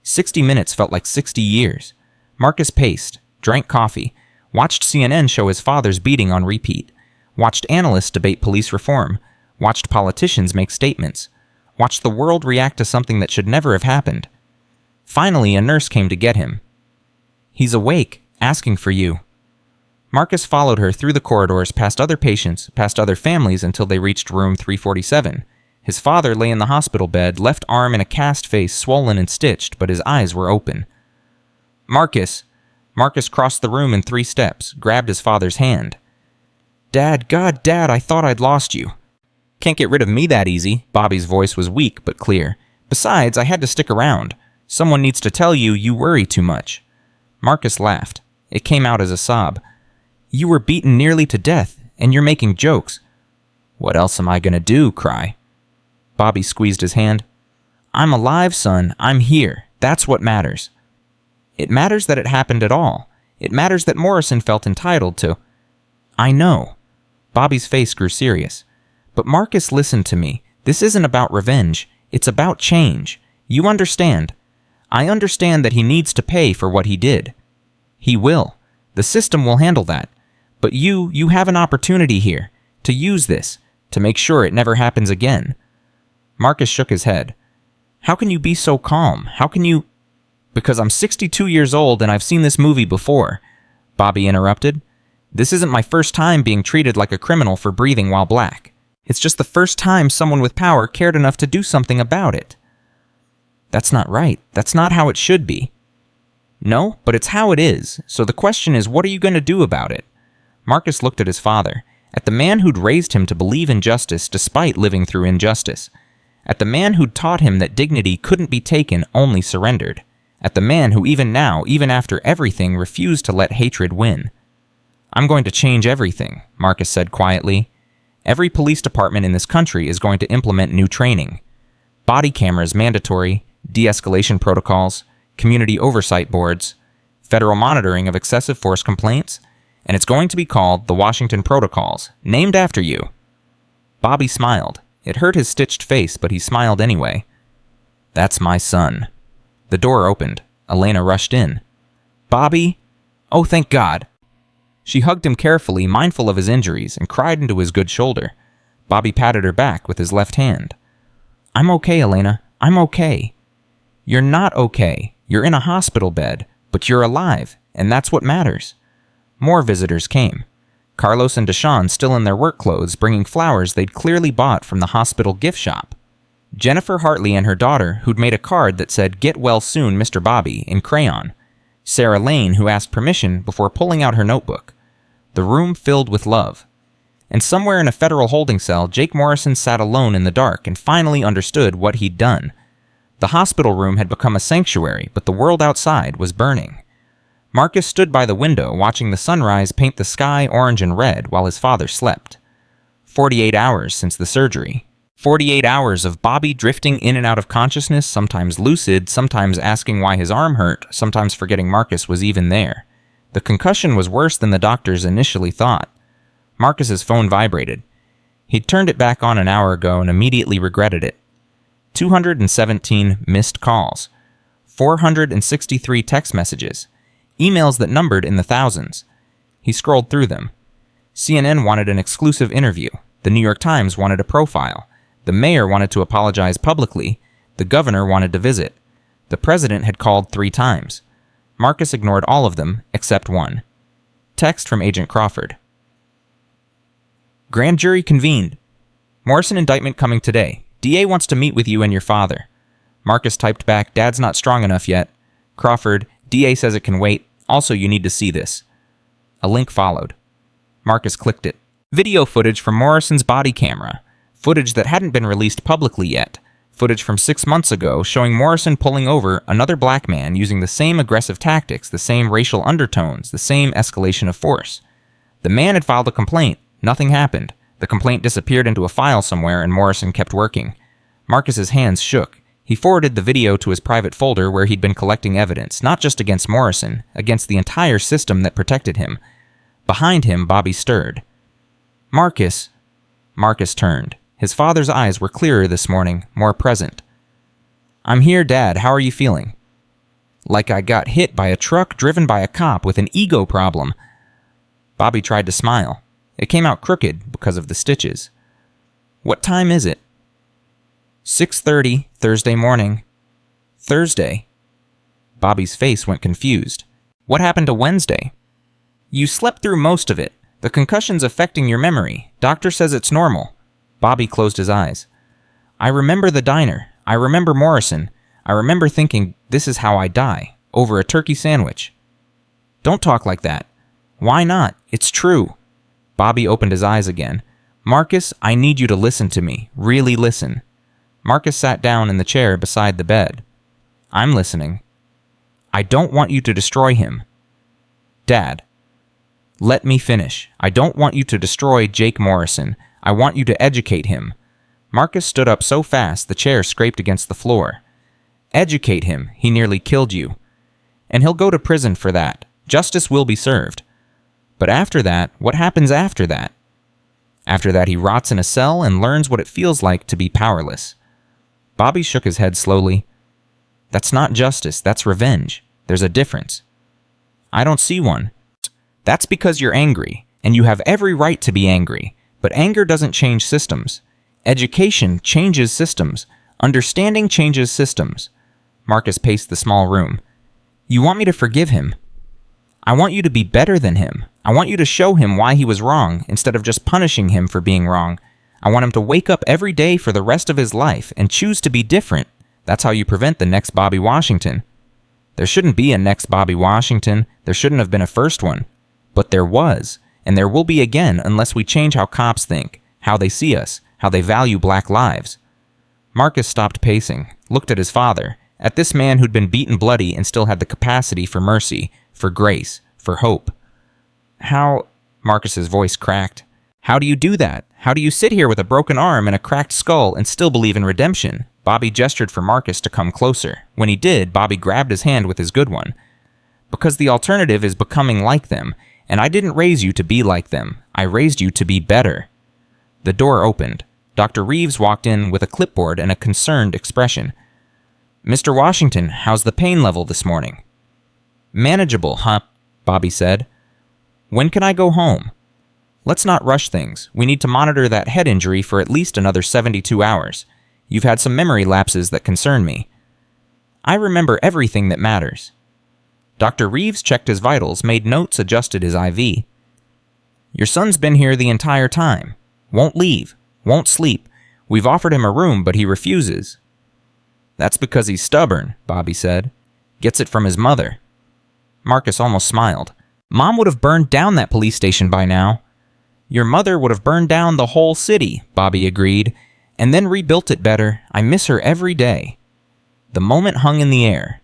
60 minutes felt like 60 years. Marcus paced, drank coffee, watched CNN show his father's beating on repeat, watched analysts debate police reform, watched politicians make statements, watched the world react to something that should never have happened. Finally, a nurse came to get him. He's awake, asking for you. Marcus followed her through the corridors past other patients, past other families until they reached room 347. His father lay in the hospital bed, left arm in a cast face, swollen and stitched, but his eyes were open. Marcus. Marcus crossed the room in 3 steps, grabbed his father's hand. Dad, God, Dad, I thought I'd lost you. Can't get rid of me that easy. Bobby's voice was weak but clear. Besides, I had to stick around. Someone needs to tell you you worry too much. Marcus laughed. It came out as a sob. You were beaten nearly to death, and you're making jokes. What else am I going to do, Cry? Bobby squeezed his hand. I'm alive, son. I'm here. That's what matters. It matters that it happened at all. It matters that Morrison felt entitled to. I know. Bobby's face grew serious. But Marcus, listen to me. This isn't about revenge. It's about change. You understand. I understand that he needs to pay for what he did. He will. The system will handle that. But you have an opportunity here to use this, to make sure it never happens again. Marcus shook his head. How can you be so calm? How can you... Because I'm 62 years old and I've seen this movie before, Bobby interrupted. This isn't my first time being treated like a criminal for breathing while black. It's just the first time someone with power cared enough to do something about it. That's not right. That's not how it should be. No, but it's how it is. So the question is, what are you going to do about it? Marcus looked at his father, at the man who'd raised him to believe in justice despite living through injustice, at the man who'd taught him that dignity couldn't be taken, only surrendered, at the man who even now, even after everything, refused to let hatred win. I'm going to change everything, Marcus said quietly. Every police department in this country is going to implement new training. Body cameras mandatory, de-escalation protocols, community oversight boards, federal monitoring of excessive force complaints, and it's going to be called the Washington Protocols, named after you. Bobby smiled. It hurt his stitched face, but he smiled anyway. That's my son. The door opened. Elena rushed in. Bobby? Oh, thank God. She hugged him carefully, mindful of his injuries, and cried into his good shoulder. Bobby patted her back with his left hand. I'm okay, Elena. I'm okay. You're not okay. You're in a hospital bed, but you're alive, and that's what matters. More visitors came. Carlos and Deshawn still in their work clothes, bringing flowers they'd clearly bought from the hospital gift shop. Jennifer Hartley and her daughter, who'd made a card that said, "Get well soon, Mr. Bobby," in crayon. Sarah Lane, who asked permission before pulling out her notebook. The room filled with love. And somewhere in a federal holding cell, Jake Morrison sat alone in the dark and finally understood what he'd done. The hospital room had become a sanctuary, but the world outside was burning. Marcus stood by the window, watching the sunrise paint the sky orange and red while his father slept. 48 hours since the surgery. 48 hours of Bobby drifting in and out of consciousness, sometimes lucid, sometimes asking why his arm hurt, sometimes forgetting Marcus was even there. The concussion was worse than the doctors initially thought. Marcus's phone vibrated. He'd turned it back on an hour ago and immediately regretted it. 217 missed calls. 463 text messages. Emails that numbered in the thousands. He scrolled through them. CNN wanted an exclusive interview. The New York Times wanted a profile. The mayor wanted to apologize publicly. The governor wanted to visit. The president had called 3 times. Marcus ignored all of them, except one. Text from Agent Crawford. Grand jury convened. Morrison indictment coming today. DA wants to meet with you and your father. Marcus typed back, Dad's not strong enough yet. Crawford, DA says it can wait. Also, you need to see this. A link followed. Marcus clicked it. Video footage from Morrison's body camera. Footage that hadn't been released publicly yet. Footage from 6 months ago showing Morrison pulling over another black man using the same aggressive tactics, the same racial undertones, the same escalation of force. The man had filed a complaint. Nothing happened. The complaint disappeared into a file somewhere and Morrison kept working. Marcus's hands shook. He forwarded the video to his private folder where he'd been collecting evidence, not just against Morrison, against the entire system that protected him. Behind him, Bobby stirred. Marcus. Marcus turned. His father's eyes were clearer this morning, more present. I'm here, Dad. How are you feeling? Like I got hit by a truck driven by a cop with an ego problem. Bobby tried to smile. It came out crooked because of the stitches. What time is it? 6:30, Thursday morning. Thursday. Bobby's face went confused. What happened to Wednesday? You slept through most of it. The concussion's affecting your memory. Doctor says it's normal. Bobby closed his eyes. I remember the diner. I remember Morrison. I remember thinking, this is how I die, over a turkey sandwich. Don't talk like that. Why not? It's true. Bobby opened his eyes again. Marcus, I need you to listen to me. Really listen. Marcus sat down in the chair beside the bed. I'm listening. I don't want you to destroy him. Dad. Let me finish. I don't want you to destroy Jake Morrison. I want you to educate him. Marcus stood up so fast the chair scraped against the floor. Educate him. He nearly killed you. And he'll go to prison for that. Justice will be served. But after that, what happens after that? After that, he rots in a cell and learns what it feels like to be powerless. Bobby shook his head slowly. That's not justice, that's revenge. There's a difference. I don't see one. That's because you're angry, and you have every right to be angry. But anger doesn't change systems. Education changes systems. Understanding changes systems. Marcus paced the small room. You want me to forgive him? I want you to be better than him. I want you to show him why he was wrong, instead of just punishing him for being wrong. I want him to wake up every day for the rest of his life and choose to be different. That's how you prevent the next Bobby Washington. There shouldn't be a next Bobby Washington. There shouldn't have been a first one. But there was, and there will be again unless we change how cops think, how they see us, how they value black lives. Marcus stopped pacing, looked at his father, at this man who'd been beaten bloody and still had the capacity for mercy, for grace, for hope. How, Marcus's voice cracked, how do you do that? How do you sit here with a broken arm and a cracked skull and still believe in redemption? Bobby gestured for Marcus to come closer. When he did, Bobby grabbed his hand with his good one. Because the alternative is becoming like them, and I didn't raise you to be like them. I raised you to be better. The door opened. Dr. Reeves walked in with a clipboard and a concerned expression. Mr. Washington, how's the pain level this morning? Manageable, huh? Bobby said. When can I go home? Let's not rush things. We need to monitor that head injury for at least another 72 hours. You've had some memory lapses that concern me. I remember everything that matters. Dr. Reeves checked his vitals, made notes, adjusted his IV. Your son's been here the entire time. Won't leave. Won't sleep. We've offered him a room, but he refuses. That's because he's stubborn, Bobby said. Gets it from his mother. Marcus almost smiled. Mom would have burned down that police station by now. Your mother would have burned down the whole city, Bobby agreed, and then rebuilt it better. I miss her every day. The moment hung in the air.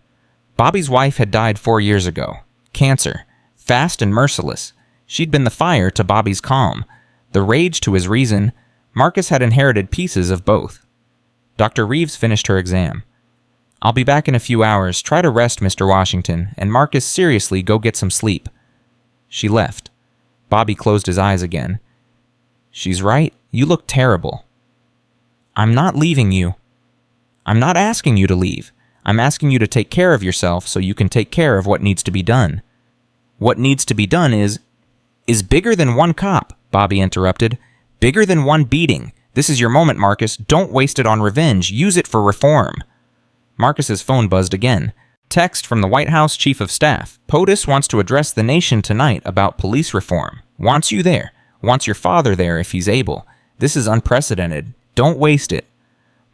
Bobby's wife had died 4 years ago. Cancer. Fast and merciless. She'd been the fire to Bobby's calm, the rage to his reason. Marcus had inherited pieces of both. Dr. Reeves finished her exam. I'll be back in a few hours. Try to rest, Mr. Washington, and Marcus, seriously, go get some sleep. She left. Bobby closed his eyes again. She's right. You look terrible. I'm not leaving you. I'm not asking you to leave. I'm asking you to take care of yourself so you can take care of what needs to be done. What needs to be done is bigger than one cop, Bobby interrupted. Bigger than one beating. This is your moment, Marcus. Don't waste it on revenge. Use it for reform. Marcus's phone buzzed again. Text from the White House Chief of Staff. POTUS wants to address the nation tonight about police reform. Wants you there. Wants your father there if he's able. This is unprecedented. Don't waste it.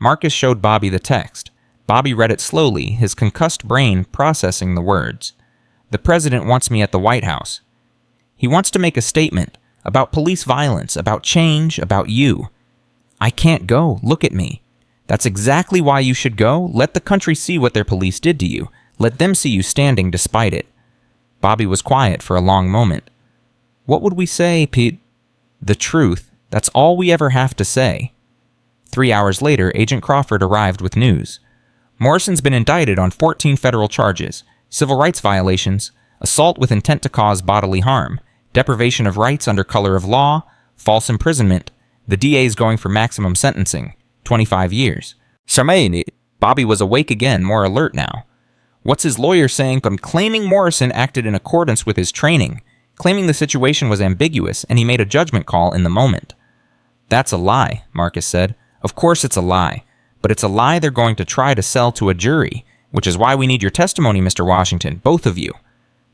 Marcus showed Bobby the text. Bobby read it slowly, his concussed brain processing the words. The president wants me at the White House. He wants to make a statement about police violence, about change, about you. I can't go. Look at me. That's exactly why you should go. Let the country see what their police did to you. Let them see you standing despite it. Bobby was quiet for a long moment. What would we say, Pete? The truth. That's all we ever have to say. 3 hours later, Agent Crawford arrived with news. Morrison's been indicted on 14 federal charges: civil rights violations, assault with intent to cause bodily harm, deprivation of rights under color of law, false imprisonment. The DA's going for maximum sentencing, 25 years. Charmaine, Bobby was awake again, more alert now. What's his lawyer saying? Claiming Morrison acted in accordance with his training, claiming the situation was ambiguous and he made a judgment call in the moment. That's a lie, Marcus said. Of course it's a lie, but it's a lie they're going to try to sell to a jury, which is why we need your testimony, Mr. Washington, both of you.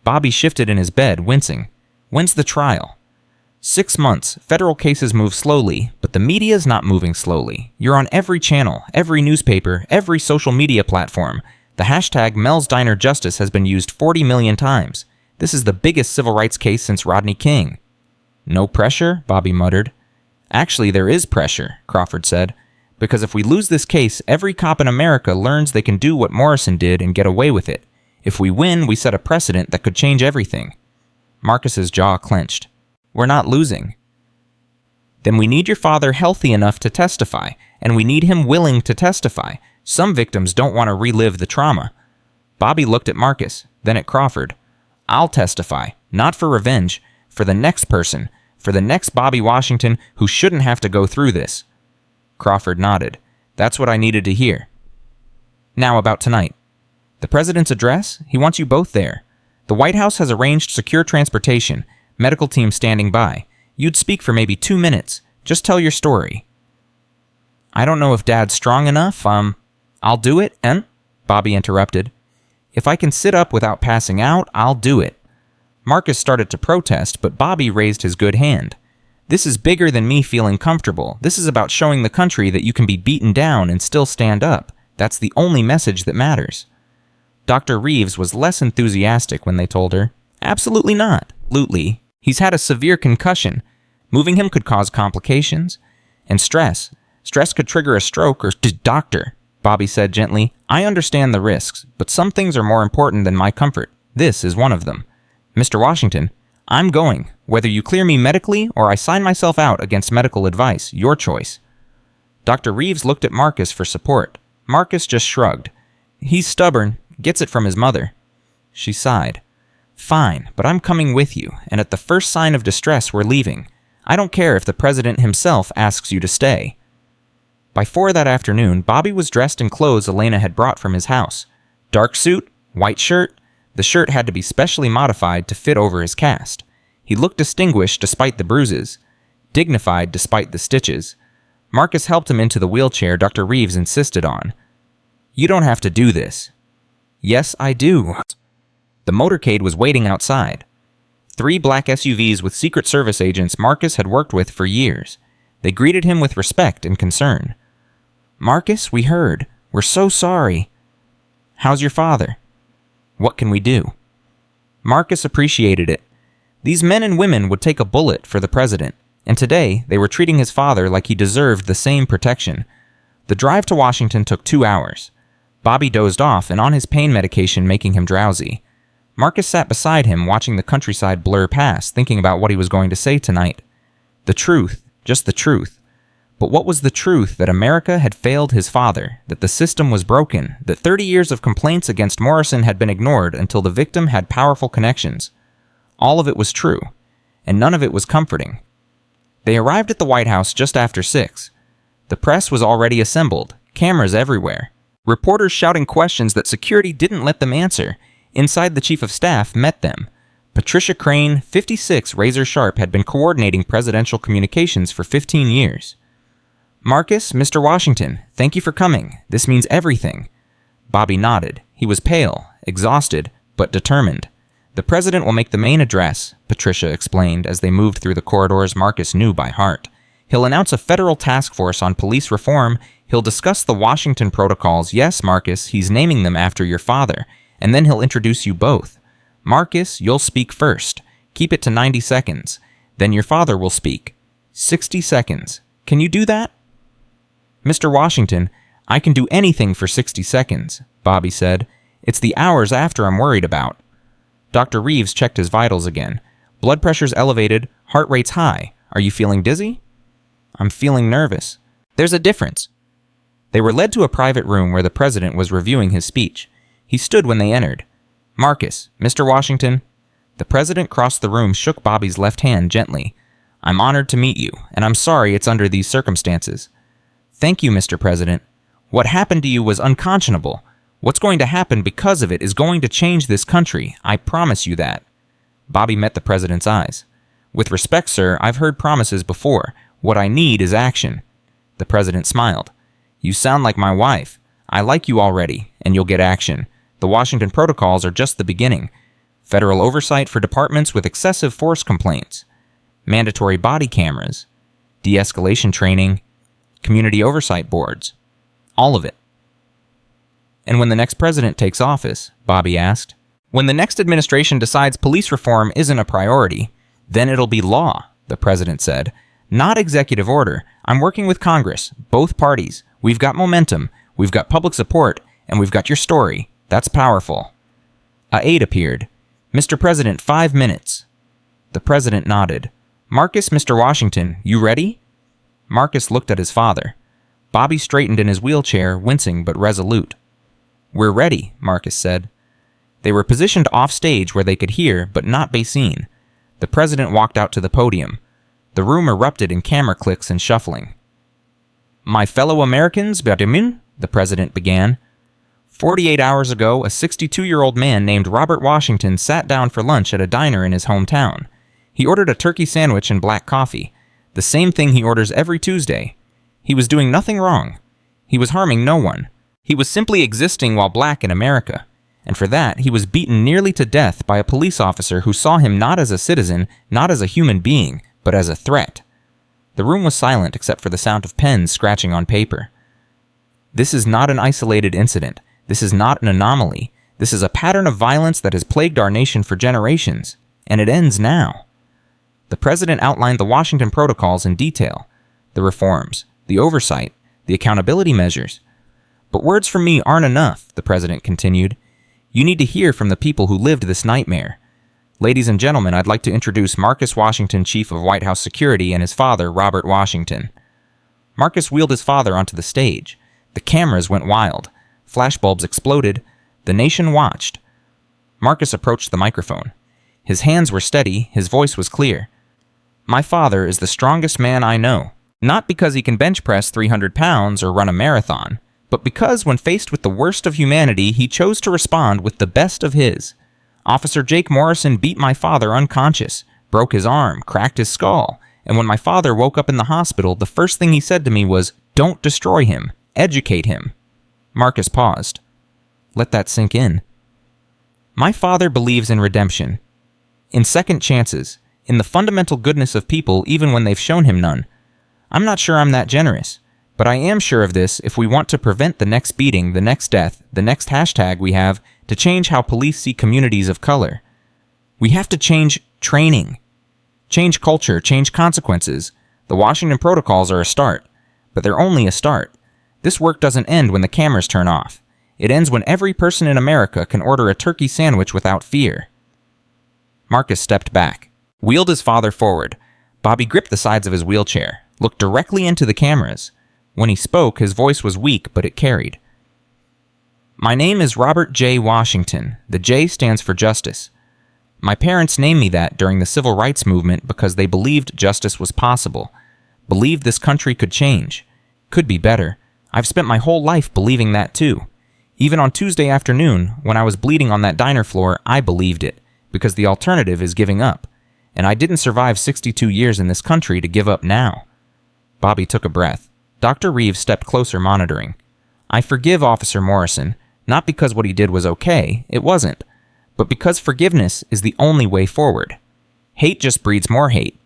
Bobby shifted in his bed, wincing. When's the trial? 6 months. Federal cases move slowly, but the media's not moving slowly. You're on every channel, every newspaper, every social media platform. The hashtag Mel's Diner Justice has been used 40 million times. This is the biggest civil rights case since Rodney King. No pressure? Bobby muttered. Actually, there is pressure, Crawford said. Because if we lose this case, every cop in America learns they can do what Morrison did and get away with it. If we win, we set a precedent that could change everything. Marcus's jaw clenched. We're not losing. Then we need your father healthy enough to testify, and we need him willing to testify. Some victims don't want to relive the trauma. Bobby looked at Marcus, then at Crawford. I'll testify, not for revenge, for the next person, for the next Bobby Washington who shouldn't have to go through this. Crawford nodded. That's what I needed to hear. Now about tonight. The president's address? He wants you both there. The White House has arranged secure transportation, medical team standing by. You'd speak for maybe 2 minutes. Just tell your story. I don't know if Dad's strong enough. I'll do it, Bobby interrupted. If I can sit up without passing out, I'll do it. Marcus started to protest, but Bobby raised his good hand. This is bigger than me feeling comfortable. This is about showing the country that you can be beaten down and still stand up. That's the only message that matters. Dr. Reeves was less enthusiastic when they told her, Absolutely not. Absolutely. He's had a severe concussion. Moving him could cause complications. And stress. Stress could trigger a stroke or doctor. Bobby said gently, I understand the risks, but some things are more important than my comfort. This is one of them. Mr. Washington, I'm going. Whether you clear me medically or I sign myself out against medical advice, your choice. Dr. Reeves looked at Marcus for support. Marcus just shrugged. He's stubborn, gets it from his mother. She sighed. Fine, but I'm coming with you, and at the first sign of distress, we're leaving. I don't care if the president himself asks you to stay. By 4 that afternoon, Bobby was dressed in clothes Elena had brought from his house. Dark suit, white shirt. The shirt had to be specially modified to fit over his cast. He looked distinguished despite the bruises, dignified despite the stitches. Marcus helped him into the wheelchair Dr. Reeves insisted on. You don't have to do this. Yes, I do. The motorcade was waiting outside. 3 black SUVs with Secret Service agents Marcus had worked with for years. They greeted him with respect and concern. Marcus, we heard. We're so sorry. How's your father? What can we do? Marcus appreciated it. These men and women would take a bullet for the president, and today they were treating his father like he deserved the same protection. The drive to Washington took 2 hours. Bobby dozed off and on his pain medication making him drowsy. Marcus sat beside him watching the countryside blur past, thinking about what he was going to say tonight. The truth, just the truth. But what was the truth? That America had failed his father, that the system was broken, that 30 years of complaints against Morrison had been ignored until the victim had powerful connections. All of it was true, and none of it was comforting. They arrived at the White House just after 6. The press was already assembled, cameras everywhere. Reporters shouting questions that security didn't let them answer. Inside, the chief of staff met them. Patricia Crane, 56, razor sharp, had been coordinating presidential communications for 15 years. Marcus, Mr. Washington, thank you for coming. This means everything. Bobby nodded. He was pale, exhausted, but determined. The president will make the main address, Patricia explained as they moved through the corridors Marcus knew by heart. He'll announce a federal task force on police reform. He'll discuss the Washington protocols. Yes, Marcus, he's naming them after your father. And then he'll introduce you both. Marcus, you'll speak first. Keep it to 90 seconds. Then your father will speak. 60 seconds. Can you do that? Mr. Washington, I can do anything for 60 seconds, Bobby said. It's the hours after I'm worried about. Dr. Reeves checked his vitals again. Blood pressure's elevated, heart rate's high. Are you feeling dizzy? I'm feeling nervous. There's a difference. They were led to a private room where the president was reviewing his speech. He stood when they entered. Marcus, Mr. Washington. The president crossed the room, shook Bobby's left hand gently. I'm honored to meet you, and I'm sorry it's under these circumstances. Thank you, Mr. President. What happened to you was unconscionable. What's going to happen because of it is going to change this country. I promise you that. Bobby met the president's eyes. With respect, sir, I've heard promises before. What I need is action. The president smiled. You sound like my wife. I like you already, and you'll get action. The Washington protocols are just the beginning. Federal oversight for departments with excessive force complaints. Mandatory body cameras. De-escalation training. Community oversight boards. All of it. And when the next president takes office, Bobby asked, when the next administration decides police reform isn't a priority, then it'll be law, the president said. Not executive order. I'm working with Congress, both parties. We've got momentum, we've got public support, and we've got your story. That's powerful. A aide appeared. Mr. President, 5 minutes. The president nodded. Marcus, Mr. Washington, you ready? Marcus looked at his father. Bobby straightened in his wheelchair, wincing but resolute. "We're ready," Marcus said. They were positioned off stage where they could hear but not be seen. The president walked out to the podium. The room erupted in camera clicks and shuffling. "My fellow Americans, bienvenue," the president began. 48 hours ago, a 62-year-old man named Robert Washington sat down for lunch at a diner in his hometown. He ordered a turkey sandwich and black coffee, the same thing he orders every Tuesday. He was doing nothing wrong. He was harming no one. He was simply existing while black in America. And for that, he was beaten nearly to death by a police officer who saw him not as a citizen, not as a human being, but as a threat. The room was silent except for the sound of pens scratching on paper. This is not an isolated incident. This is not an anomaly. This is a pattern of violence that has plagued our nation for generations, and it ends now. The president outlined the Washington protocols in detail, the reforms, the oversight, the accountability measures. But words from me aren't enough, the president continued. You need to hear from the people who lived this nightmare. Ladies and gentlemen, I'd like to introduce Marcus Washington, Chief of White House Security, and his father, Robert Washington. Marcus wheeled his father onto the stage. The cameras went wild. Flashbulbs exploded. The nation watched. Marcus approached the microphone. His hands were steady, his voice was clear. My father is the strongest man I know. Not because he can bench press 300 pounds or run a marathon, but because when faced with the worst of humanity, he chose to respond with the best of his. Officer Jake Morrison beat my father unconscious, broke his arm, cracked his skull, and when my father woke up in the hospital, the first thing he said to me was, "Don't destroy him, educate him." Marcus paused. Let that sink in. My father believes in redemption, in second chances, in the fundamental goodness of people even when they've shown him none. I'm not sure I'm that generous, but I am sure of this if we want to prevent the next beating, the next death, the next hashtag we have to change how police see communities of color. We have to change training, change culture, change consequences. The Washington protocols are a start, but they're only a start. This work doesn't end when the cameras turn off. It ends when every person in America can order a turkey sandwich without fear. Marcus stepped back, wheeled his father forward. Bobby gripped the sides of his wheelchair, looked directly into the cameras. When he spoke, his voice was weak, but it carried. My name is Robert J. Washington. The J stands for justice. My parents named me that during the civil rights movement because they believed justice was possible, believed this country could change, could be better. I've spent my whole life believing that too. Even on Tuesday afternoon, when I was bleeding on that diner floor, I believed it, because the alternative is giving up. And I didn't survive 62 years in this country to give up now. Bobby took a breath. Dr. Reeves stepped closer, monitoring. I forgive Officer Morrison, not because what he did was okay, it wasn't, but because forgiveness is the only way forward. Hate just breeds more hate.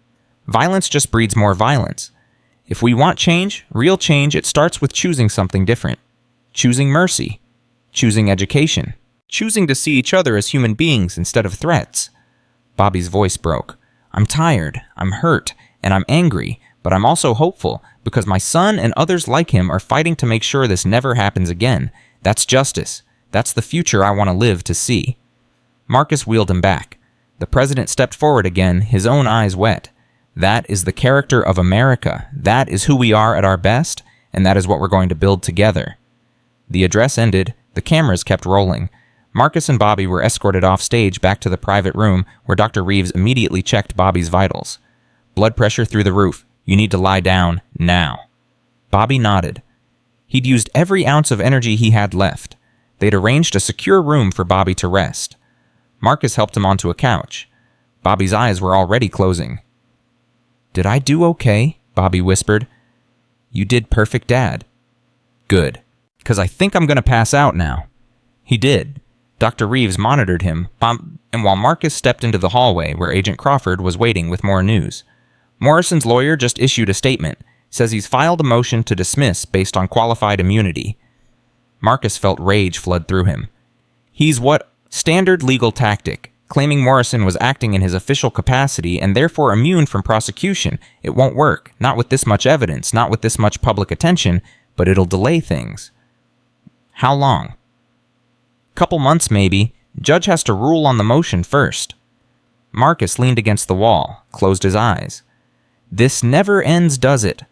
Violence just breeds more violence. If we want change, real change, it starts with choosing something different. Choosing mercy. Choosing education. Choosing to see each other as human beings instead of threats. Bobby's voice broke. I'm tired, I'm hurt, and I'm angry, but I'm also hopeful because my son and others like him are fighting to make sure this never happens again. That's justice. That's the future I want to live to see. Marcus wheeled him back. The president stepped forward again, his own eyes wet. That is the character of America. That is who we are at our best, and that is what we're going to build together. The address ended. The cameras kept rolling. Marcus and Bobby were escorted off stage back to the private room where Dr. Reeves immediately checked Bobby's vitals. Blood pressure through the roof. You need to lie down now. Bobby nodded. He'd used every ounce of energy he had left. They'd arranged a secure room for Bobby to rest. Marcus helped him onto a couch. Bobby's eyes were already closing. Did I do okay? Bobby whispered. You did perfect, Dad. Good. 'Cause I think I'm going to pass out now. He did. Dr. Reeves monitored him, and while Marcus stepped into the hallway where Agent Crawford was waiting with more news. Morrison's lawyer just issued a statement, says he's filed a motion to dismiss based on qualified immunity. Marcus felt rage flood through him. He's what? Standard legal tactic, claiming Morrison was acting in his official capacity and therefore immune from prosecution. It won't work, not with this much evidence, not with this much public attention, but it'll delay things. How long? Couple months maybe. Judge has to rule on the motion first. Marcus leaned against the wall, closed his eyes. This never ends, does it?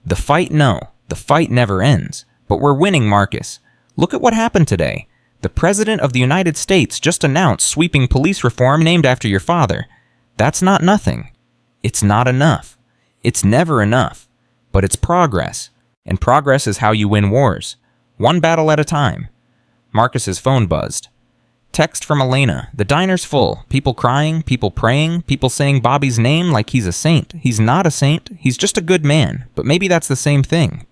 The fight, no. The fight never ends. But we're winning, Marcus. Look at what happened today. The President of the United States just announced sweeping police reform named after your father. That's not nothing. It's not enough. It's never enough. But it's progress. And progress is how you win wars. One battle at a time. Marcus's phone buzzed. Text from Elena. The diner's full. People crying, people praying, people saying Bobby's name like he's a saint. He's not a saint. He's just a good man. But maybe that's the same thing.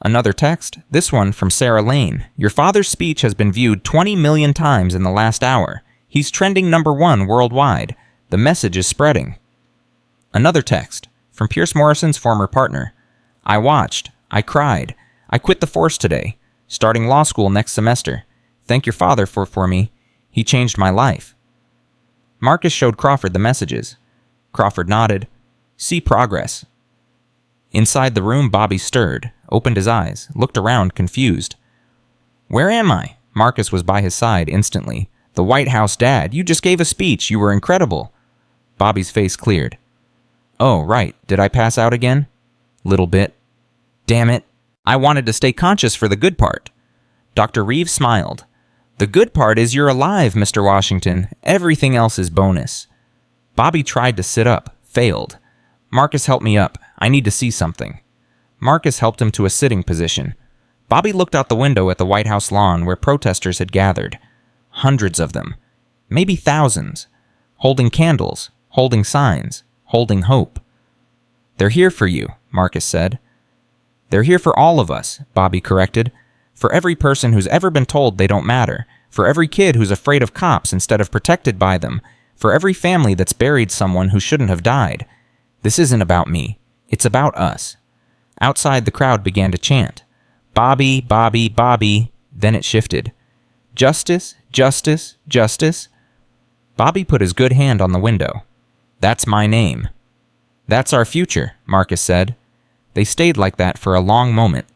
Another text. This one from Sarah Lane. Your father's speech has been viewed 20 million times in the last hour. He's trending #1 worldwide. The message is spreading. Another text. From Pierce Morrison's former partner. I watched. I cried. I quit the force today. Starting law school next semester. Thank your father for me. He changed my life. Marcus showed Crawford the messages. Crawford nodded. See progress. Inside the room, Bobby stirred, opened his eyes, looked around, confused. Where am I? Marcus was by his side instantly. The White House, Dad. You just gave a speech. You were incredible. Bobby's face cleared. Oh, right. Did I pass out again? Little bit. Damn it. I wanted to stay conscious for the good part. Dr. Reeves smiled. The good part is you're alive, Mr. Washington. Everything else is bonus. Bobby tried to sit up, failed. Marcus, help me up. I need to see something. Marcus helped him to a sitting position. Bobby looked out the window at the White House lawn where protesters had gathered. Hundreds of them. Maybe thousands. Holding candles, holding signs, holding hope. They're here for you, Marcus said. They're here for all of us, Bobby corrected. For every person who's ever been told they don't matter. For every kid who's afraid of cops instead of protected by them. For every family that's buried someone who shouldn't have died. This isn't about me. It's about us. Outside, the crowd began to chant. Bobby, Bobby, Bobby. Then it shifted. Justice, justice, justice. Bobby put his good hand on the window. That's my name. That's our future, Marcus said. They stayed like that for a long moment.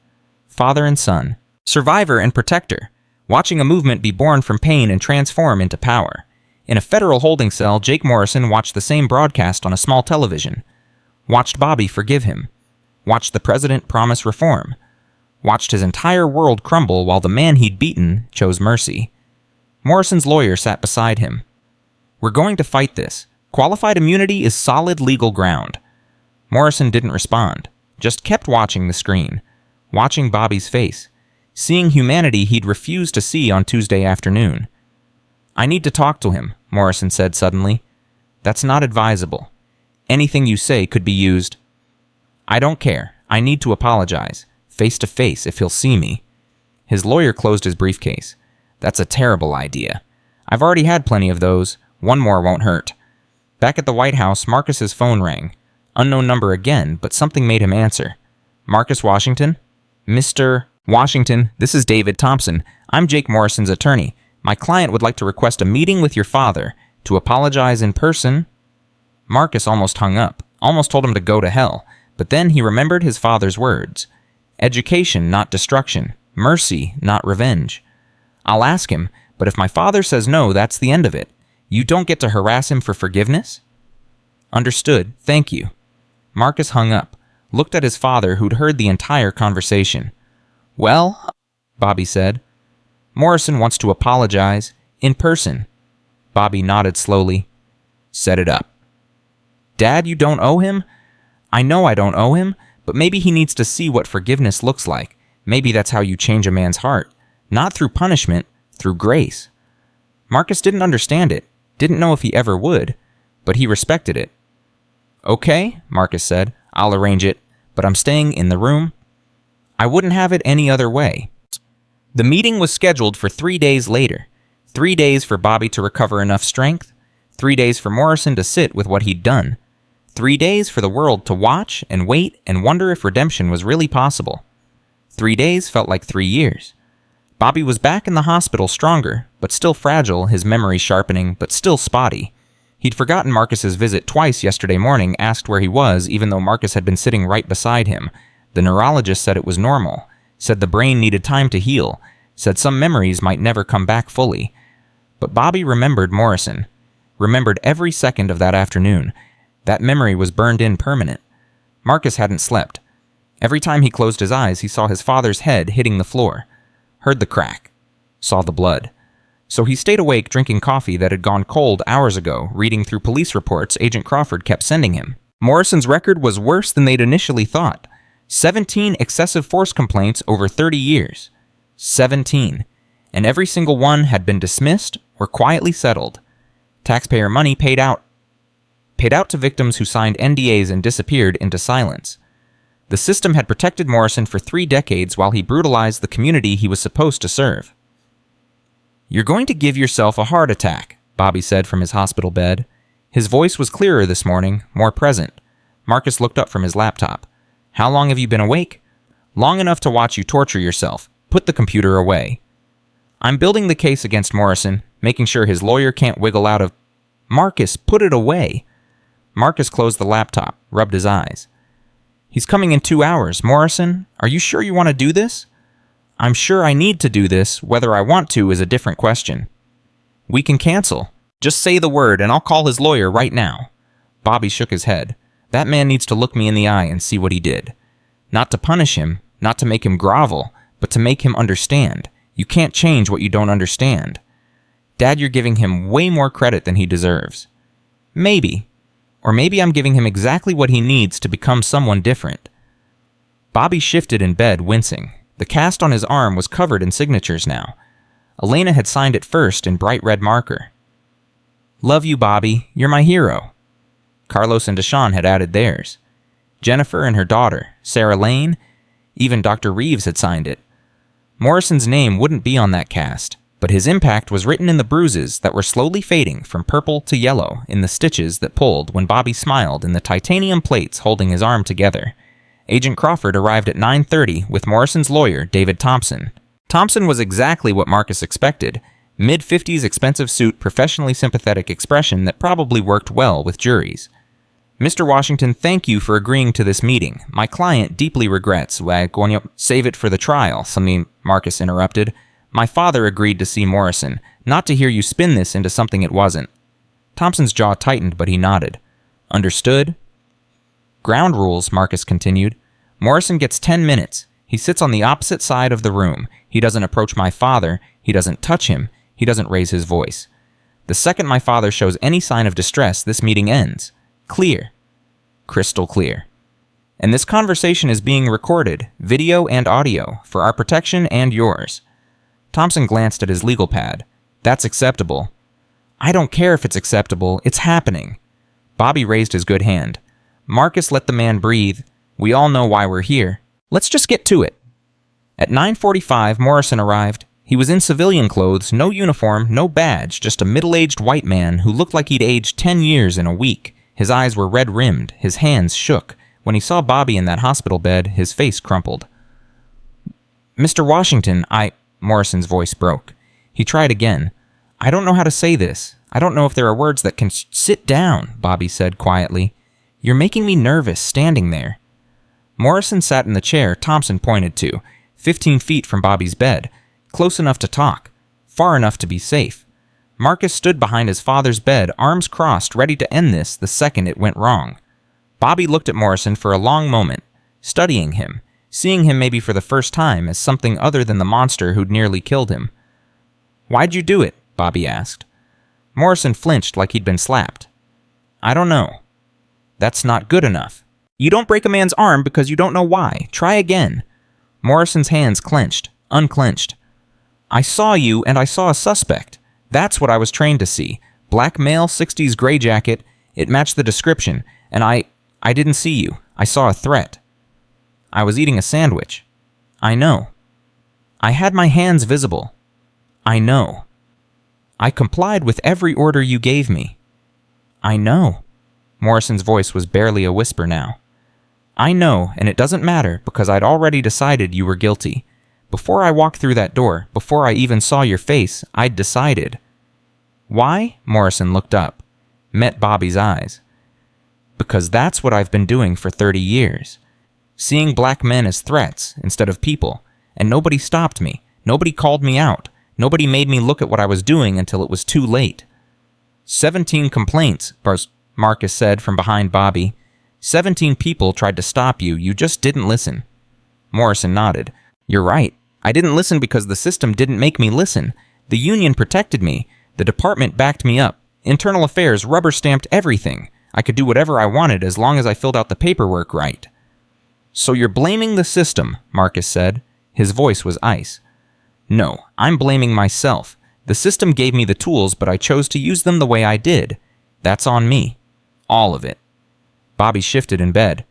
Father and son. Survivor and protector. Watching a movement be born from pain and transform into power. In a federal holding cell, Jake Morrison watched the same broadcast on a small television. Watched Bobby forgive him. Watched the president promise reform. Watched his entire world crumble while the man he'd beaten chose mercy. Morrison's lawyer sat beside him. We're going to fight this. Qualified immunity is solid legal ground. Morrison didn't respond, just kept watching the screen, watching Bobby's face, seeing humanity he'd refused to see on Tuesday afternoon. I need to talk to him, Morrison said suddenly. That's not advisable. Anything you say could be used. I don't care. I need to apologize, face to face, if he'll see me. His lawyer closed his briefcase. That's a terrible idea. I've already had plenty of those. One more won't hurt. Back at the White House, Marcus's phone rang. Unknown number again, but something made him answer. Marcus Washington? Mr. Washington, this is David Thompson. I'm Jake Morrison's attorney. My client would like to request a meeting with your father to apologize in person. Marcus almost hung up, almost told him to go to hell, but then he remembered his father's words. Education, not destruction. Mercy, not revenge. I'll ask him, but if my father says no, that's the end of it. You don't get to harass him for forgiveness? Understood, thank you. Marcus hung up, looked at his father who'd heard the entire conversation. Well, Bobby said. Morrison wants to apologize, in person. Bobby nodded slowly. Set it up. Dad, you don't owe him? I know I don't owe him, but maybe he needs to see what forgiveness looks like. Maybe that's how you change a man's heart. Not through punishment, through grace. Marcus didn't understand it, didn't know if he ever would, but he respected it. Okay, Marcus said, I'll arrange it, but I'm staying in the room. I wouldn't have it any other way. The meeting was scheduled for 3 days later. 3 days for Bobby to recover enough strength. 3 days for Morrison to sit with what he'd done. 3 days for the world to watch and wait and wonder if redemption was really possible. 3 days felt like 3 years. Bobby was back in the hospital stronger, but still fragile, his memory sharpening, but still spotty. He'd forgotten Marcus's visit twice yesterday morning, asked where he was, even though Marcus had been sitting right beside him. The neurologist said it was normal, said the brain needed time to heal, said some memories might never come back fully. But Bobby remembered Morrison, remembered every second of that afternoon. That memory was burned in permanent. Marcus hadn't slept. Every time he closed his eyes, he saw his father's head hitting the floor, heard the crack, saw the blood. So he stayed awake drinking coffee that had gone cold hours ago, reading through police reports Agent Crawford kept sending him. Morrison's record was worse than they'd initially thought. 17 excessive force complaints over 30 years. 17. And every single one had been dismissed or quietly settled. Taxpayer money paid out to victims who signed NDAs and disappeared into silence. The system had protected Morrison for 3 decades while he brutalized the community he was supposed to serve. "You're going to give yourself a heart attack," Bobby said from his hospital bed. His voice was clearer this morning, more present. Marcus looked up from his laptop. "How long have you been awake?" "Long enough to watch you torture yourself. Put the computer away." "I'm building the case against Morrison, making sure his lawyer can't wiggle out of—" "Marcus, put it away." Marcus closed the laptop, rubbed his eyes. "He's coming in 2 hours. Morrison, are you sure you want to do this?" "I'm sure I need to do this. Whether I want to is a different question." "We can cancel. Just say the word and I'll call his lawyer right now." Bobby shook his head. "That man needs to look me in the eye and see what he did. Not to punish him, not to make him grovel, but to make him understand. You can't change what you don't understand. Dad, you're giving him way more credit than he deserves." "Maybe. Or maybe I'm giving him exactly what he needs to become someone different." Bobby shifted in bed, wincing. The cast on his arm was covered in signatures now. Elena had signed it first in bright red marker. "Love you, Bobby. You're my hero." Carlos and Deshawn had added theirs. Jennifer and her daughter, Sarah Lane, even Dr. Reeves had signed it. Morrison's name wouldn't be on that cast, but his impact was written in the bruises that were slowly fading from purple to yellow in the stitches that pulled when Bobby smiled in the titanium plates holding his arm together. Agent Crawford arrived at 9:30 with Morrison's lawyer, David Thompson. Thompson was exactly what Marcus expected. Mid-50s expensive suit, professionally sympathetic expression that probably worked well with juries. "Mr. Washington, thank you for agreeing to this meeting. My client deeply regrets." "Save it for the trial," Marcus interrupted. "My father agreed to see Morrison, not to hear you spin this into something it wasn't." Thompson's jaw tightened, but he nodded. "Understood?" "Ground rules," Marcus continued. "Morrison gets 10 minutes. He sits on the opposite side of the room. He doesn't approach my father. He doesn't touch him. He doesn't raise his voice. The second my father shows any sign of distress, this meeting ends. Clear. Crystal clear. And this conversation is being recorded, video and audio, for our protection and yours." Thompson glanced at his legal pad. "That's acceptable." "I don't care if it's acceptable. It's happening." Bobby raised his good hand. "Marcus, let the man breathe. We all know why we're here. Let's just get to it." At 9:45, Morrison arrived. He was in civilian clothes, no uniform, no badge, just a middle-aged white man who looked like he'd aged 10 years in a week. His eyes were red-rimmed, his hands shook. When he saw Bobby in that hospital bed, his face crumpled. "Mr. Washington, Morrison's voice broke. He tried again. "I don't know how to say this. I don't know if there are words that can—" "Sit down," Bobby said quietly. "You're making me nervous standing there." Morrison sat in the chair Thompson pointed to, 15 feet from Bobby's bed, close enough to talk, far enough to be safe. Marcus stood behind his father's bed, arms crossed, ready to end this the second it went wrong. Bobby looked at Morrison for a long moment, studying him, seeing him maybe for the first time as something other than the monster who'd nearly killed him. "Why'd you do it?" Bobby asked. Morrison flinched like he'd been slapped. "I don't know." "That's not good enough. You don't break a man's arm because you don't know why. Try again." Morrison's hands clenched, unclenched. "I saw you, and I saw a suspect. That's what I was trained to see. Black male, 60s gray jacket. It matched the description, and I didn't see you. I saw a threat." "I was eating a sandwich." "I know." "I had my hands visible." "I know." "I complied with every order you gave me." "I know." Morrison's voice was barely a whisper now. "I know, and it doesn't matter because I'd already decided you were guilty. Before I walked through that door, before I even saw your face, I'd decided." "Why?" Morrison looked up, met Bobby's eyes. "Because that's what I've been doing for 30 years. Seeing black men as threats instead of people, and nobody stopped me. Nobody called me out. Nobody made me look at what I was doing until it was too late." 17 complaints, Marcus said from behind Bobby. 17 people tried to stop you. You just didn't listen. Morrison nodded. You're right. I didn't listen because the system didn't make me listen. The union protected me. The department backed me up. Internal Affairs rubber-stamped everything. I could do whatever I wanted as long as I filled out the paperwork right. So you're blaming the system, Marcus said. His voice was ice. No, I'm blaming myself. The system gave me the tools, but I chose to use them the way I did. That's on me. All of it. Bobby shifted in bed.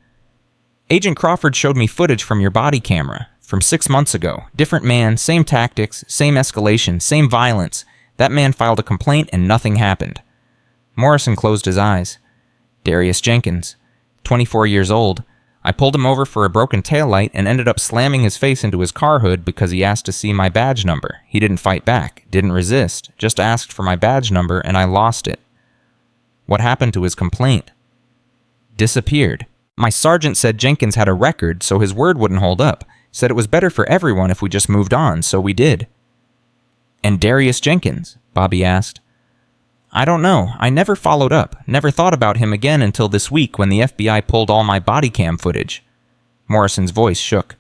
Agent Crawford showed me footage from your body camera, from 6 months ago. Different man, same tactics, same escalation, same violence. That man filed a complaint and nothing happened. Morrison closed his eyes. Darius Jenkins, 24 years old. I pulled him over for a broken taillight and ended up slamming his face into his car hood because he asked to see my badge number. He didn't fight back, didn't resist, just asked for my badge number and I lost it. What happened to his complaint? Disappeared. My sergeant said Jenkins had a record, so his word wouldn't hold up. Said it was better for everyone if we just moved on, so we did. And Darius Jenkins? Bobby asked. I don't know. I never followed up. Never thought about him again until this week when the FBI pulled all my body cam footage. Morrison's voice shook.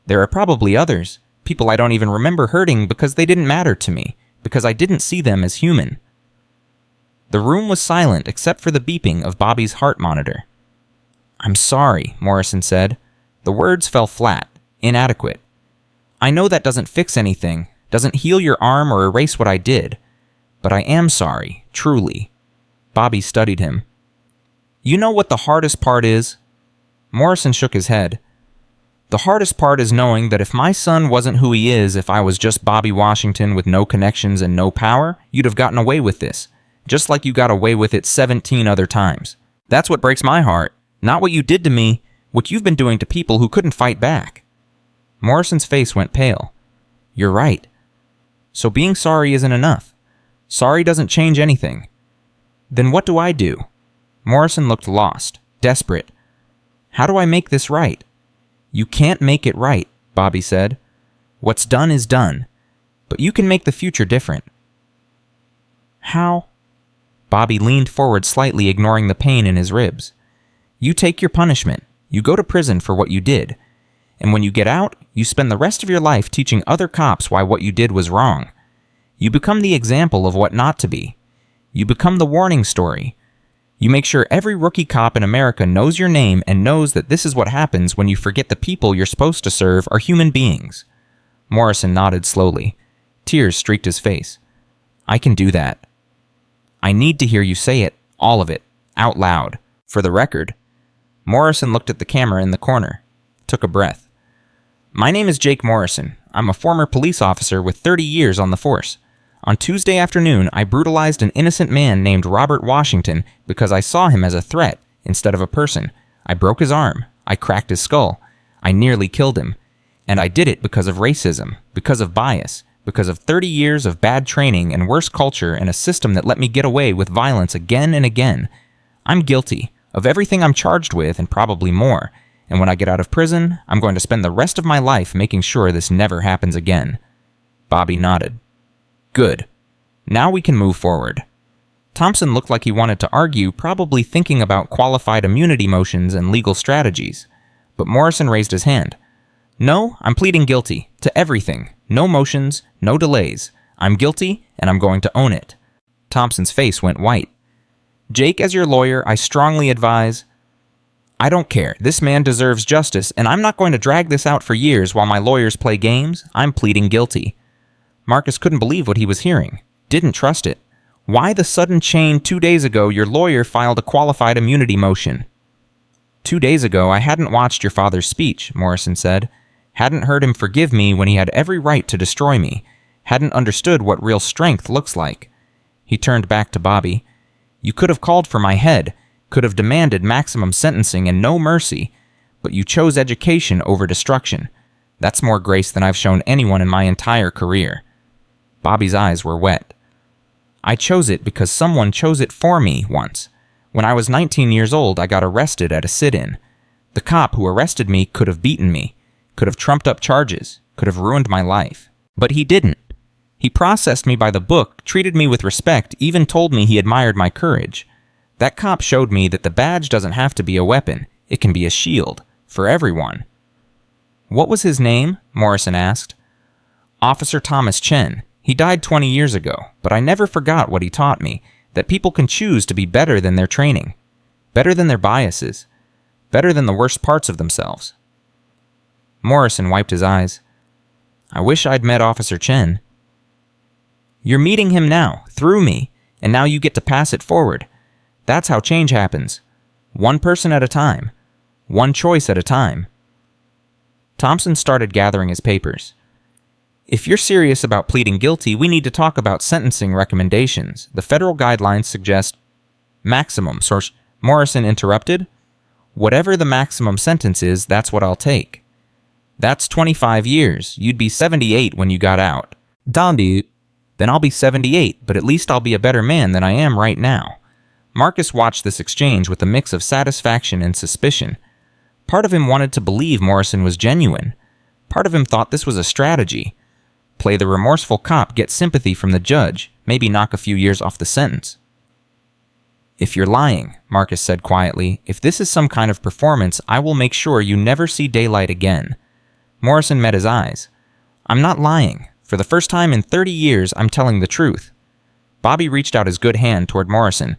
There are probably others. People I don't even remember hurting because they didn't matter to me. Because I didn't see them as human. The room was silent except for the beeping of Bobby's heart monitor. I'm sorry, Morrison said. The words fell flat, inadequate. I know that doesn't fix anything, doesn't heal your arm or erase what I did. But I am sorry, truly. Bobby studied him. You know what the hardest part is? Morrison shook his head. The hardest part is knowing that if my son wasn't who he is, if I was just Bobby Washington with no connections and no power, you'd have gotten away with this. Just like you got away with it 17 other times. That's what breaks my heart. Not what you did to me, what you've been doing to people who couldn't fight back. Morrison's face went pale. You're right. So being sorry isn't enough. Sorry doesn't change anything. Then what do I do? Morrison looked lost, desperate. How do I make this right? You can't make it right, Bobby said. What's done is done. But you can make the future different. How? Bobby leaned forward slightly, ignoring the pain in his ribs. You take your punishment. You go to prison for what you did. And when you get out, you spend the rest of your life teaching other cops why what you did was wrong. You become the example of what not to be. You become the warning story. You make sure every rookie cop in America knows your name and knows that this is what happens when you forget the people you're supposed to serve are human beings. Morrison nodded slowly. Tears streaked his face. I can do that. I need to hear you say it, all of it, out loud, for the record. Morrison looked at the camera in the corner, took a breath. My name is Jake Morrison. I'm a former police officer with 30 years on the force. On Tuesday afternoon, I brutalized an innocent man named Robert Washington because I saw him as a threat instead of a person. I broke his arm. I cracked his skull. I nearly killed him. And I did it because of racism, because of bias, because of 30 years of bad training and worse culture and a system that let me get away with violence again and again. I'm guilty of everything I'm charged with and probably more. And when I get out of prison, I'm going to spend the rest of my life making sure this never happens again. Bobby nodded. Good. Now we can move forward. Thompson looked like he wanted to argue, probably thinking about qualified immunity motions and legal strategies. But Morrison raised his hand. No, I'm pleading guilty. To everything. No motions, no delays. I'm guilty, and I'm going to own it. Thompson's face went white. Jake, as your lawyer, I strongly advise... I don't care. This man deserves justice, and I'm not going to drag this out for years while my lawyers play games. I'm pleading guilty. Marcus couldn't believe what he was hearing. Didn't trust it. Why the sudden change? 2 days ago, your lawyer filed a qualified immunity motion. 2 days ago, I hadn't watched your father's speech, Morrison said. Hadn't heard him forgive me when he had every right to destroy me. Hadn't understood what real strength looks like. He turned back to Bobby. You could have called for my head, could have demanded maximum sentencing and no mercy, but you chose education over destruction. That's more grace than I've shown anyone in my entire career. Bobby's eyes were wet. I chose it because someone chose it for me once. When I was 19 years old, I got arrested at a sit-in. The cop who arrested me could have beaten me, could have trumped up charges, could have ruined my life. But he didn't. He processed me by the book, treated me with respect, even told me he admired my courage. That cop showed me that the badge doesn't have to be a weapon. It can be a shield, for everyone. What was his name? Morrison asked. Officer Thomas Chen. He died 20 years ago, but I never forgot what he taught me, that people can choose to be better than their training, better than their biases, better than the worst parts of themselves. Morrison wiped his eyes. I wish I'd met Officer Chen. You're meeting him now, through me, and now you get to pass it forward. That's how change happens. One person at a time. One choice at a time. Thompson started gathering his papers. If you're serious about pleading guilty, we need to talk about sentencing recommendations. The federal guidelines suggest maximum. Source. Morrison interrupted. Whatever the maximum sentence is, that's what I'll take. That's 25 years. You'd be 78 when you got out. Dandy. Then I'll be 78, but at least I'll be a better man than I am right now. Marcus watched this exchange with a mix of satisfaction and suspicion. Part of him wanted to believe Morrison was genuine. Part of him thought this was a strategy. Play the remorseful cop, get sympathy from the judge, maybe knock a few years off the sentence. If you're lying, Marcus said quietly, if this is some kind of performance, I will make sure you never see daylight again. Morrison met his eyes. I'm not lying. For the first time in 30 years, I'm telling the truth. Bobby reached out his good hand toward Morrison.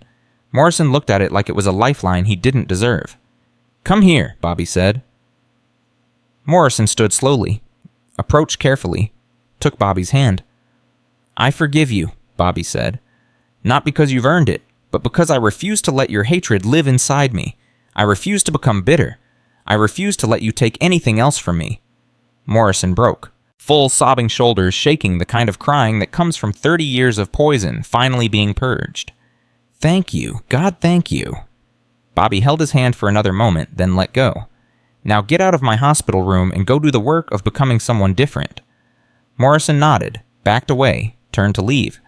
Morrison looked at it like it was a lifeline he didn't deserve. Come here, Bobby said. Morrison stood slowly, approached carefully, took Bobby's hand. I forgive you, Bobby said. Not because you've earned it, but because I refuse to let your hatred live inside me. I refuse to become bitter. I refuse to let you take anything else from me. Morrison broke. Full sobbing shoulders shaking, the kind of crying that comes from 30 years of poison finally being purged. Thank you. God, thank you. Bobby held his hand for another moment, then let go. Now get out of my hospital room and go do the work of becoming someone different. Morrison nodded, backed away, turned to leave.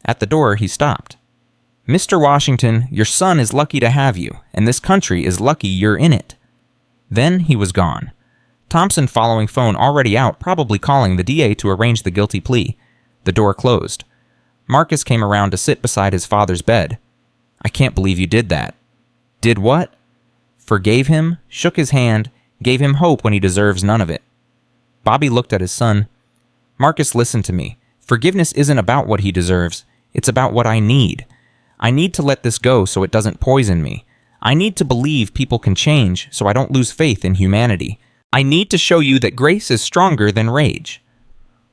At the door, he stopped. Mr. Washington, your son is lucky to have you, and this country is lucky you're in it. Then he was gone. Thompson following phone already out, probably calling the DA to arrange the guilty plea. The door closed. Marcus came around to sit beside his father's bed. I can't believe you did that. Did what? Forgave him, shook his hand, gave him hope when he deserves none of it. Bobby looked at his son. Marcus, listen to me. Forgiveness isn't about what he deserves. It's about what I need. I need to let this go so it doesn't poison me. I need to believe people can change so I don't lose faith in humanity. I need to show you that grace is stronger than rage.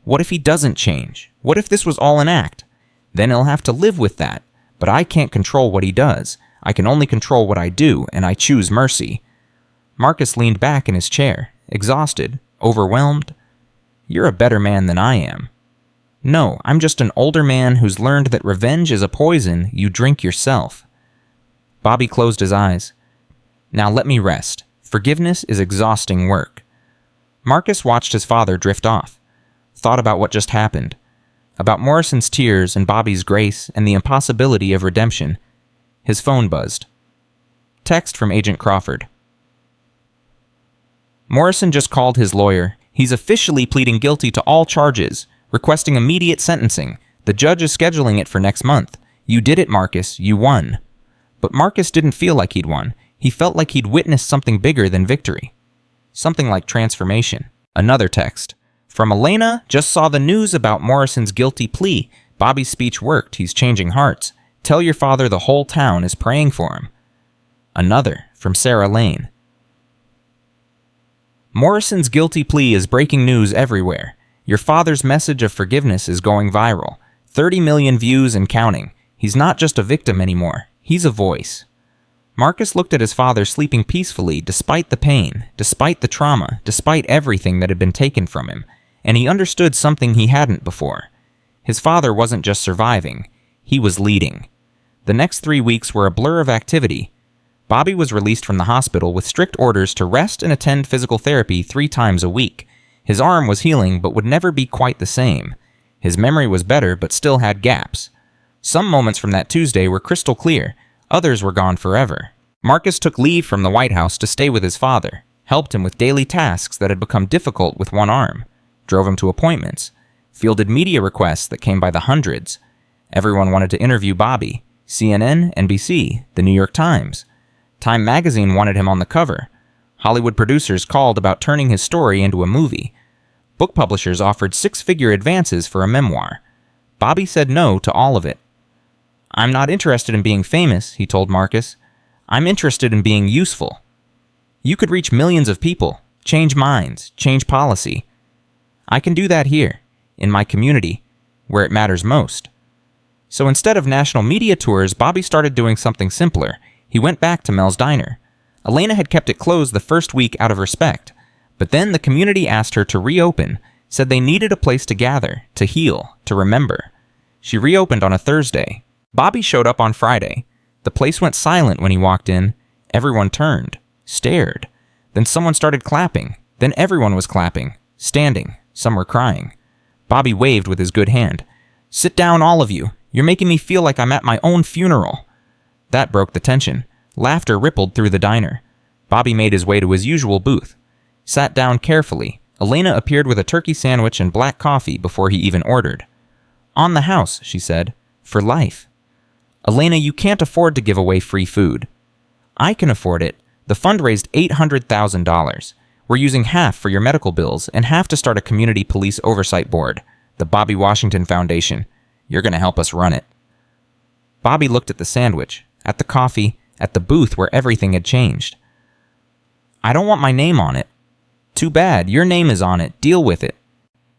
What if he doesn't change? What if this was all an act? Then he'll have to live with that. But I can't control what he does. I can only control what I do, and I choose mercy. Marcus leaned back in his chair, exhausted, overwhelmed. You're a better man than I am. No, I'm just an older man who's learned that revenge is a poison you drink yourself. Bobby closed his eyes. Now let me rest. Forgiveness is exhausting work. Marcus watched his father drift off, thought about what just happened, about Morrison's tears and Bobby's grace and the impossibility of redemption. His phone buzzed. Text from Agent Crawford. Morrison just called his lawyer. He's officially pleading guilty to all charges, requesting immediate sentencing. The judge is scheduling it for next month. You did it, Marcus. You won. But Marcus didn't feel like he'd won. He felt like he'd witnessed something bigger than victory. Something like transformation. Another text. From Elena, just saw the news about Morrison's guilty plea. Bobby's speech worked. He's changing hearts. Tell your father the whole town is praying for him. Another, from Sarah Lane. Morrison's guilty plea is breaking news everywhere. Your father's message of forgiveness is going viral. 30 million views and counting. He's not just a victim anymore. He's a voice. Marcus looked at his father sleeping peacefully despite the pain, despite the trauma, despite everything that had been taken from him, and he understood something he hadn't before. His father wasn't just surviving, he was leading. The next 3 weeks were a blur of activity. Bobby was released from the hospital with strict orders to rest and attend physical therapy 3 times a week. His arm was healing but would never be quite the same. His memory was better but still had gaps. Some moments from that Tuesday were crystal clear. Others were gone forever. Marcus took leave from the White House to stay with his father, helped him with daily tasks that had become difficult with one arm, drove him to appointments, fielded media requests that came by the hundreds. Everyone wanted to interview Bobby. CNN, NBC, the New York Times. Time magazine wanted him on the cover. Hollywood producers called about turning his story into a movie. Book publishers offered six-figure advances for a memoir. Bobby said no to all of it. "I'm not interested in being famous," he told Marcus. "I'm interested in being useful. You could reach millions of people, change minds, change policy. I can do that here, in my community, where it matters most." So instead of national media tours, Bobby started doing something simpler. He went back to Mel's Diner. Elena had kept it closed the first week out of respect, but then the community asked her to reopen, said they needed a place to gather, to heal, to remember. She reopened on a Thursday. Bobby showed up on Friday. The place went silent when he walked in. Everyone turned, stared. Then someone started clapping. Then everyone was clapping, standing. Some were crying. Bobby waved with his good hand. "Sit down, all of you. You're making me feel like I'm at my own funeral." That broke the tension. Laughter rippled through the diner. Bobby made his way to his usual booth. Sat down carefully. Elena appeared with a turkey sandwich and black coffee before he even ordered. "On the house," she said. "For life." "Elena, you can't afford to give away free food." "I can afford it. The fund raised $800,000. We're using half for your medical bills and half to start a community police oversight board, the Bobby Washington Foundation. You're going to help us run it." Bobby looked at the sandwich, at the coffee, at the booth where everything had changed. "I don't want my name on it." "Too bad. Your name is on it. Deal with it."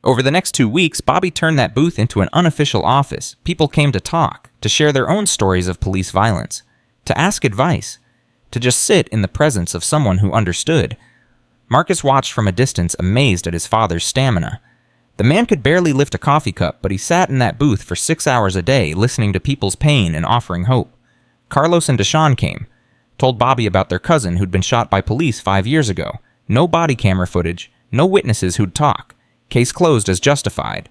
Over the next 2 weeks, Bobby turned that booth into an unofficial office. People came to talk, to share their own stories of police violence, to ask advice, to just sit in the presence of someone who understood. Marcus watched from a distance, amazed at his father's stamina. The man could barely lift a coffee cup, but he sat in that booth for 6 hours a day, listening to people's pain and offering hope. Carlos and Deshawn came, told Bobby about their cousin who'd been shot by police 5 years ago. No body camera footage, no witnesses who'd talk. Case closed as justified.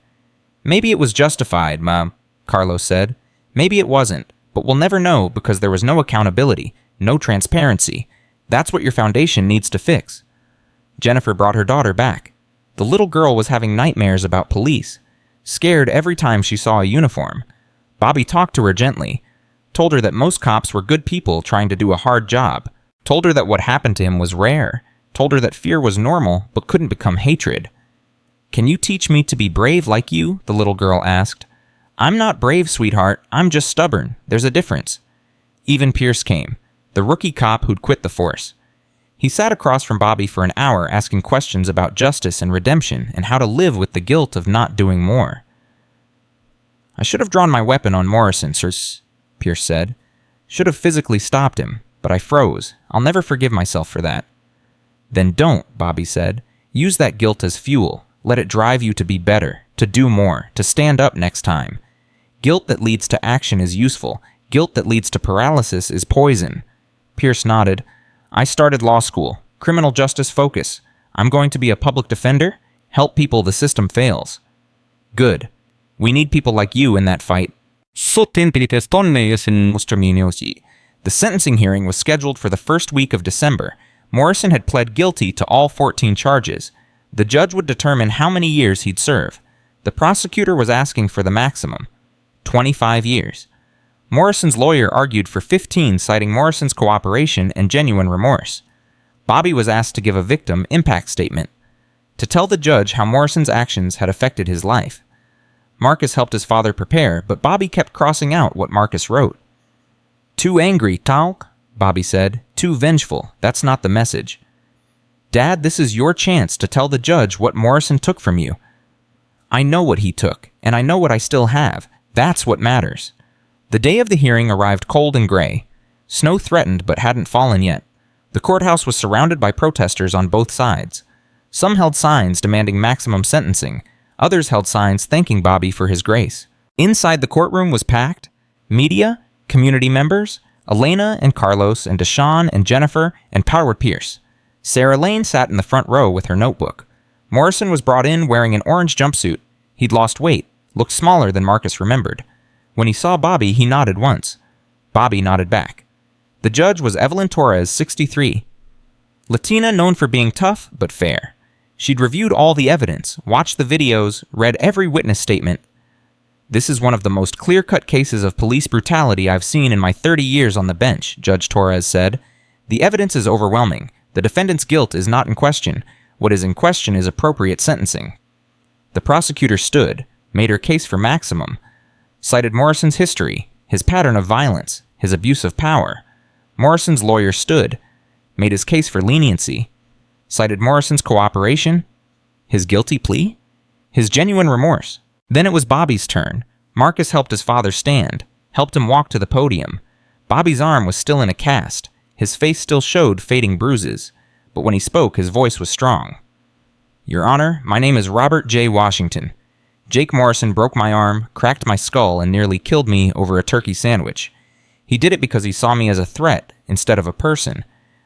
"Maybe it was justified, Mom," Carlos said. "Maybe it wasn't, but we'll never know because there was no accountability, no transparency. That's what your foundation needs to fix." Jennifer brought her daughter back. The little girl was having nightmares about police, scared every time she saw a uniform. Bobby talked to her gently, told her that most cops were good people trying to do a hard job, told her that what happened to him was rare, told her that fear was normal but couldn't become hatred. "Can you teach me to be brave like you?" the little girl asked. "I'm not brave, sweetheart. I'm just stubborn. There's a difference." Even Pierce came, the rookie cop who'd quit the force. He sat across from Bobby for an hour asking questions about justice and redemption and how to live with the guilt of not doing more. "I should have drawn my weapon on Morrison, sirs," Pierce said. "Should have physically stopped him, but I froze. I'll never forgive myself for that." "Then don't," Bobby said. "Use that guilt as fuel. Let it drive you to be better, to do more, to stand up next time. Guilt that leads to action is useful. Guilt that leads to paralysis is poison." Pierce nodded. "I started law school. Criminal justice focus. I'm going to be a public defender. Help people the system fails." "Good. We need people like you in that fight." The sentencing hearing was scheduled for the first week of December. Morrison had pled guilty to all 14 charges. The judge would determine how many years he'd serve. The prosecutor was asking for the maximum, 25 years. Morrison's lawyer argued for 15, citing Morrison's cooperation and genuine remorse. Bobby was asked to give a victim impact statement, to tell the judge how Morrison's actions had affected his life. Marcus helped his father prepare, but Bobby kept crossing out what Marcus wrote. "Too angry, talk," Bobby said. "Too vengeful. That's not the message." "Dad, this is your chance to tell the judge what Morrison took from you." "I know what he took, and I know what I still have. That's what matters." The day of the hearing arrived cold and gray. Snow threatened but hadn't fallen yet. The courthouse was surrounded by protesters on both sides. Some held signs demanding maximum sentencing. Others held signs thanking Bobby for his grace. Inside the courtroom was packed. Media, community members, Elena and Carlos and Deshawn and Jennifer and Powerwood Pierce. Sarah Lane sat in the front row with her notebook. Morrison was brought in wearing an orange jumpsuit. He'd lost weight, looked smaller than Marcus remembered. When he saw Bobby, he nodded once. Bobby nodded back. The judge was Evelyn Torres, 63. Latina known for being tough but fair. She'd reviewed all the evidence, watched the videos, read every witness statement. "This is one of the most clear-cut cases of police brutality I've seen in my 30 years on the bench," Judge Torres said. "The evidence is overwhelming. The defendant's guilt is not in question. What is in question is appropriate sentencing. The prosecutor stood, made her case for maximum, cited Morrison's history, his pattern of violence, his abuse of power. Morrison's lawyer stood, made his case for leniency, cited Morrison's cooperation, his guilty plea, his genuine remorse. Then it was Bobby's turn. Marcus helped his father stand, helped him walk to the podium. Bobby's arm was still in a cast. His face still showed fading bruises, but when he spoke, his voice was strong. Your Honor, my name is Robert J. Washington. Jake Morrison broke my arm, cracked my skull, and nearly killed me over a turkey sandwich. He did it because he saw me as a threat instead of a person,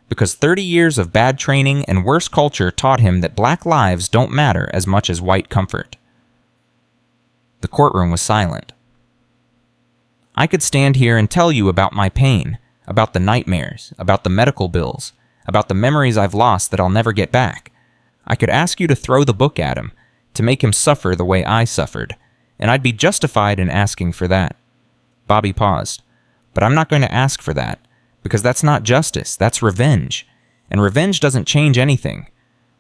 because 30 years of bad training and worse culture taught him that black lives don't matter as much as white comfort. The courtroom was silent. I could stand here and tell you about my pain, about the nightmares, about the medical bills, about the memories I've lost that I'll never get back. I could ask you to throw the book at him, to make him suffer the way I suffered, and I'd be justified in asking for that. Bobby paused. But I'm not going to ask for that, because that's not justice, that's revenge. And revenge doesn't change anything.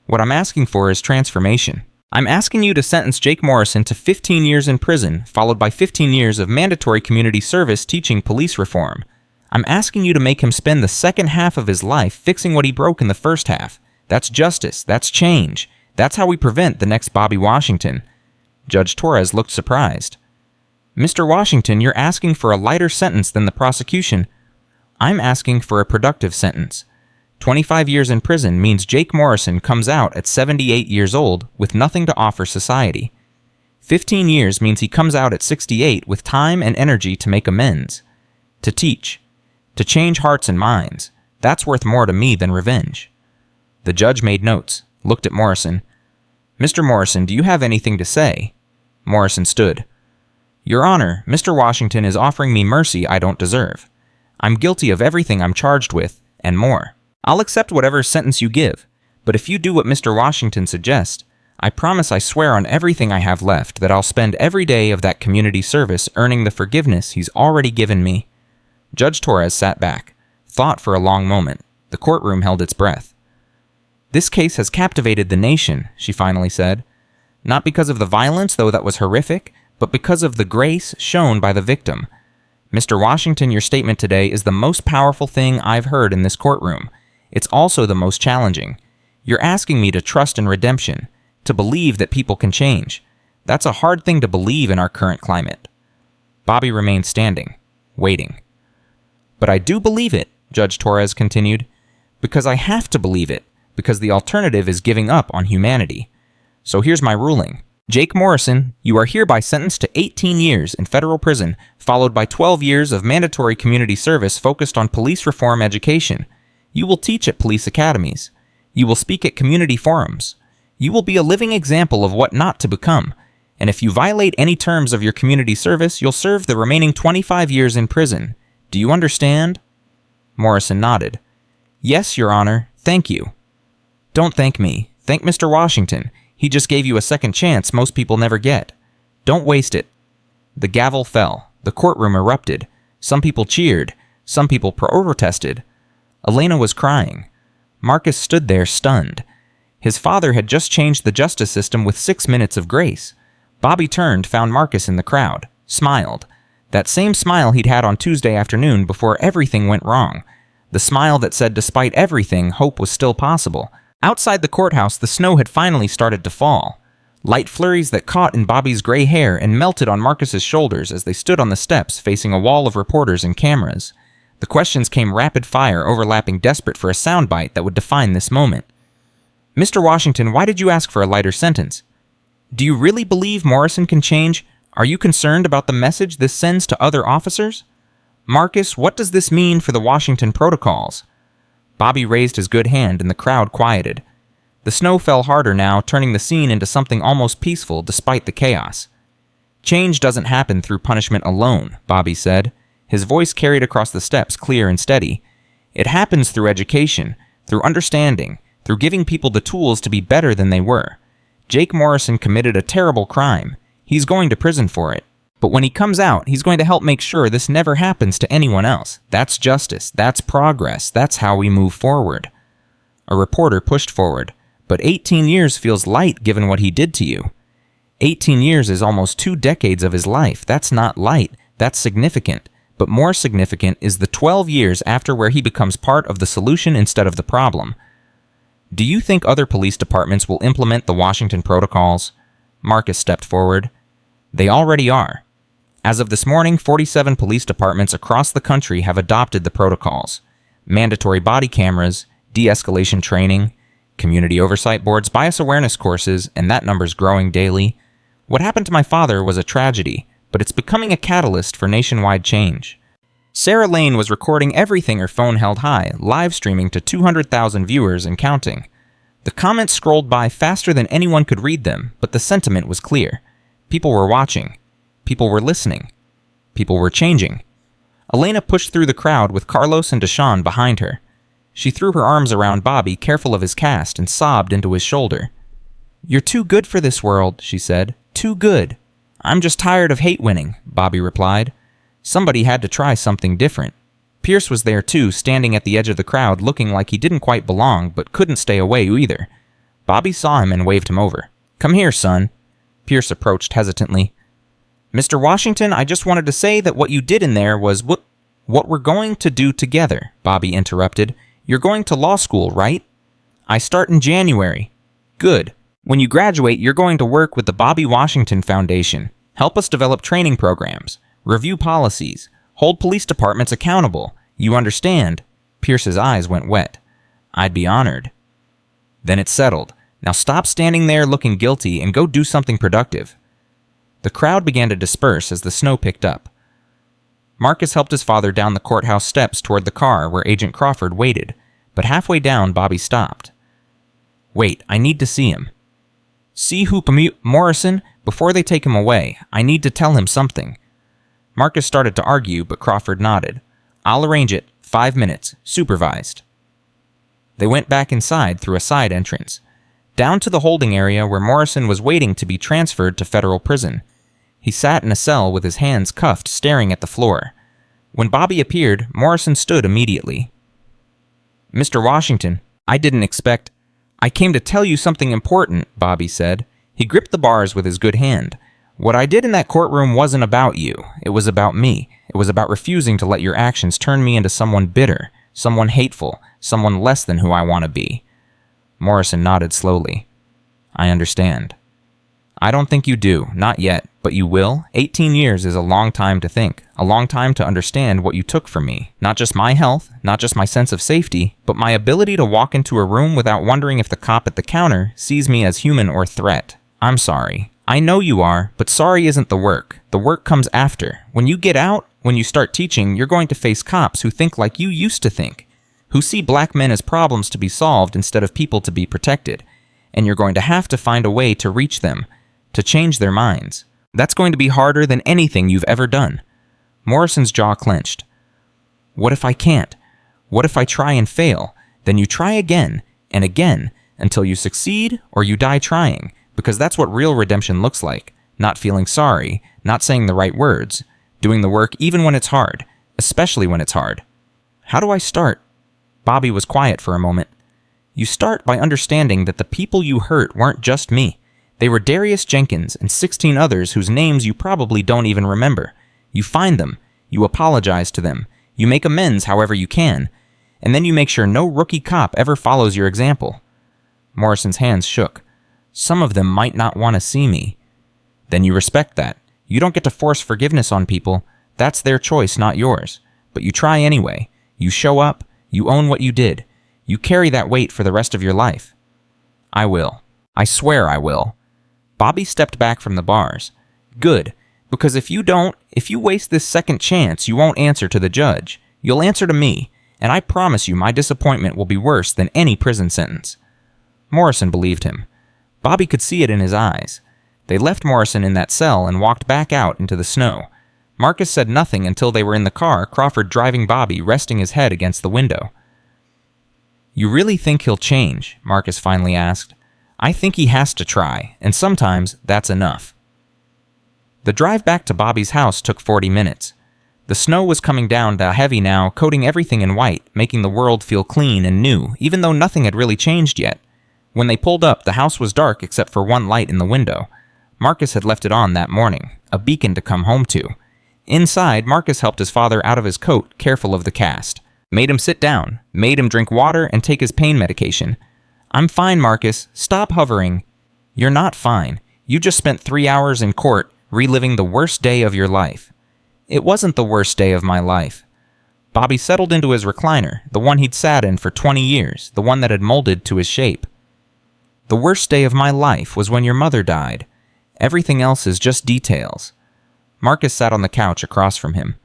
What I'm asking for is transformation. I'm asking you to sentence Jake Morrison to 15 years in prison, followed by 15 years of mandatory community service teaching police reform. I'm asking you to make him spend the second half of his life fixing what he broke in the first half. That's justice, that's change. That's how we prevent the next Bobby Washington. Judge Torres looked surprised. Mr. Washington, you're asking for a lighter sentence than the prosecution. I'm asking for a productive sentence. 25 years in prison means Jake Morrison comes out at 78 years old with nothing to offer society. 15 years means he comes out at 68 with time and energy to make amends, to teach, to change hearts and minds. That's worth more to me than revenge. The judge made notes, looked at Morrison. Mr. Morrison, do you have anything to say? Morrison stood. Your Honor, Mr. Washington is offering me mercy I don't deserve. I'm guilty of everything I'm charged with, and more. I'll accept whatever sentence you give, but if you do what Mr. Washington suggests, I promise I swear on everything I have left that I'll spend every day of that community service earning the forgiveness he's already given me. Judge Torres sat back, thought for a long moment. The courtroom held its breath. This case has captivated the nation, she finally said. Not because of the violence, though that was horrific, but because of the grace shown by the victim. Mr. Washington, your statement today is the most powerful thing I've heard in this courtroom. It's also the most challenging. You're asking me to trust in redemption, to believe that people can change. That's a hard thing to believe in our current climate. Bobby remained standing, waiting. But I do believe it, Judge Torres continued, because I have to believe it, because the alternative is giving up on humanity. So here's my ruling. Jake Morrison, you are hereby sentenced to 18 years in federal prison, followed by 12 years of mandatory community service focused on police reform education. You will teach at police academies. You will speak at community forums. You will be a living example of what not to become. And if you violate any terms of your community service, you'll serve the remaining 25 years in prison. Do you understand? Morrison nodded. Yes, Your Honor. Thank you. Don't thank me. Thank Mr. Washington. He just gave you a second chance most people never get. Don't waste it. The gavel fell. The courtroom erupted. Some people cheered. Some people protested. Elena was crying. Marcus stood there stunned. His father had just changed the justice system with 6 minutes of grace. Bobby turned, found Marcus in the crowd, smiled. That same smile he'd had on Tuesday afternoon before everything went wrong. The smile that said despite everything, hope was still possible. Outside the courthouse, the snow had finally started to fall. Light flurries that caught in Bobby's gray hair and melted on Marcus's shoulders as they stood on the steps facing a wall of reporters and cameras. The questions came rapid fire, overlapping, desperate for a soundbite that would define this moment. Mr. Washington, why did you ask for a lighter sentence? Do you really believe Morrison can change? Are you concerned about the message this sends to other officers? Marcus, what does this mean for the Washington protocols? Bobby raised his good hand and the crowd quieted. The snow fell harder now, turning the scene into something almost peaceful despite the chaos. Change doesn't happen through punishment alone, Bobby said. His voice carried across the steps, clear and steady. It happens through education, through understanding, through giving people the tools to be better than they were. Jake Morrison committed a terrible crime. He's going to prison for it. But when he comes out, he's going to help make sure this never happens to anyone else. That's justice. That's progress. That's how we move forward. A reporter pushed forward. But 18 years feels light given what he did to you. 18 years is almost 2 decades of his life. That's not light. That's significant. But more significant is the 12 years after where he becomes part of the solution instead of the problem. Do you think other police departments will implement the Washington protocols? Marcus stepped forward. They already are. As of this morning, 47 police departments across the country have adopted the protocols. Mandatory body cameras, de-escalation training, community oversight boards, bias awareness courses, and that number's growing daily. What happened to my father was a tragedy, but it's becoming a catalyst for nationwide change. Sarah Lane was recording everything her phone held high, live streaming to 200,000 viewers and counting. The comments scrolled by faster than anyone could read them, but the sentiment was clear. People were watching. People were listening. People were changing. Elena pushed through the crowd with Carlos and Deshawn behind her. She threw her arms around Bobby, careful of his cast, and sobbed into his shoulder. "You're too good for this world," she said. "Too good." "I'm just tired of hate winning," Bobby replied. Somebody had to try something different. Pierce was there too, standing at the edge of the crowd, looking like he didn't quite belong, but couldn't stay away either. Bobby saw him and waved him over. "Come here, son." Pierce approached hesitantly. "Mr. Washington, I just wanted to say that what you did in there was what we're going to do together," Bobby interrupted. "You're going to law school, right?" "I start in January." "Good. When you graduate, you're going to work with the Bobby Washington Foundation, help us develop training programs, review policies, hold police departments accountable. You understand?" Pierce's eyes went wet. "I'd be honored." "Then it's settled. Now stop standing there looking guilty and go do something productive." The crowd began to disperse as the snow picked up. Marcus helped his father down the courthouse steps toward the car where Agent Crawford waited, but halfway down, Bobby stopped. "Wait, I need to see him." "See who, Morrison? Before they take him away, I need to tell him something." Marcus started to argue, but Crawford nodded. "I'll arrange it. 5 minutes. Supervised." They went back inside through a side entrance, down to the holding area where Morrison was waiting to be transferred to federal prison. He sat in a cell with his hands cuffed, staring at the floor. When Bobby appeared, Morrison stood immediately. "Mr. Washington, I didn't expect—" "I came to tell you something important," Bobby said. He gripped the bars with his good hand. "What I did in that courtroom wasn't about you. It was about me. It was about refusing to let your actions turn me into someone bitter, someone hateful, someone less than who I want to be." Morrison nodded slowly. "I understand." "I don't think you do, not yet, but you will. 18 years is a long time to think, a long time to understand what you took from me. Not just my health, not just my sense of safety, but my ability to walk into a room without wondering if the cop at the counter sees me as human or threat. I'm sorry. I know you are, but sorry isn't the work. The work comes after. When you get out, when you start teaching, you're going to face cops who think like you used to think, who see black men as problems to be solved instead of people to be protected. And you're going to have to find a way to reach them, to change their minds. That's going to be harder than anything you've ever done." Morrison's jaw clenched. "What if I can't? What if I try and fail? Then you try again and again until you succeed or you die trying, because that's what real redemption looks like. Not feeling sorry, not saying the right words, doing the work even when it's hard, especially when it's hard." "How do I start?" Bobby was quiet for a moment. "You start by understanding that the people you hurt weren't just me. They were Darius Jenkins and 16 others whose names you probably don't even remember. You find them, you apologize to them, you make amends however you can, and then you make sure no rookie cop ever follows your example." Morrison's hands shook. "Some of them might not want to see me." "Then you respect that. You don't get to force forgiveness on people. That's their choice, not yours. But you try anyway. You show up, you own what you did. You carry that weight for the rest of your life." "I will. I swear I will." Bobby stepped back from the bars. "Good, because if you waste this second chance, you won't answer to the judge. You'll answer to me, and I promise you my disappointment will be worse than any prison sentence." Morrison believed him. Bobby could see it in his eyes. They left Morrison in that cell and walked back out into the snow. Marcus said nothing until they were in the car, Crawford driving Bobby, resting his head against the window. "You really think he'll change?" Marcus finally asked. "I think he has to try, and sometimes that's enough." The drive back to Bobby's house took 40 minutes. The snow was coming down heavy now, coating everything in white, making the world feel clean and new, even though nothing had really changed yet. When they pulled up, the house was dark except for one light in the window. Marcus had left it on that morning, a beacon to come home to. Inside, Marcus helped his father out of his coat, careful of the cast. Made him sit down, made him drink water and take his pain medication. "I'm fine, Marcus. Stop hovering." "You're not fine. You just spent 3 hours in court, reliving the worst day of your life." "It wasn't the worst day of my life." Bobby settled into his recliner, the one he'd sat in for 20 years, the one that had molded to his shape. "The worst day of my life was when your mother died. Everything else is just details." Marcus sat on the couch across from him.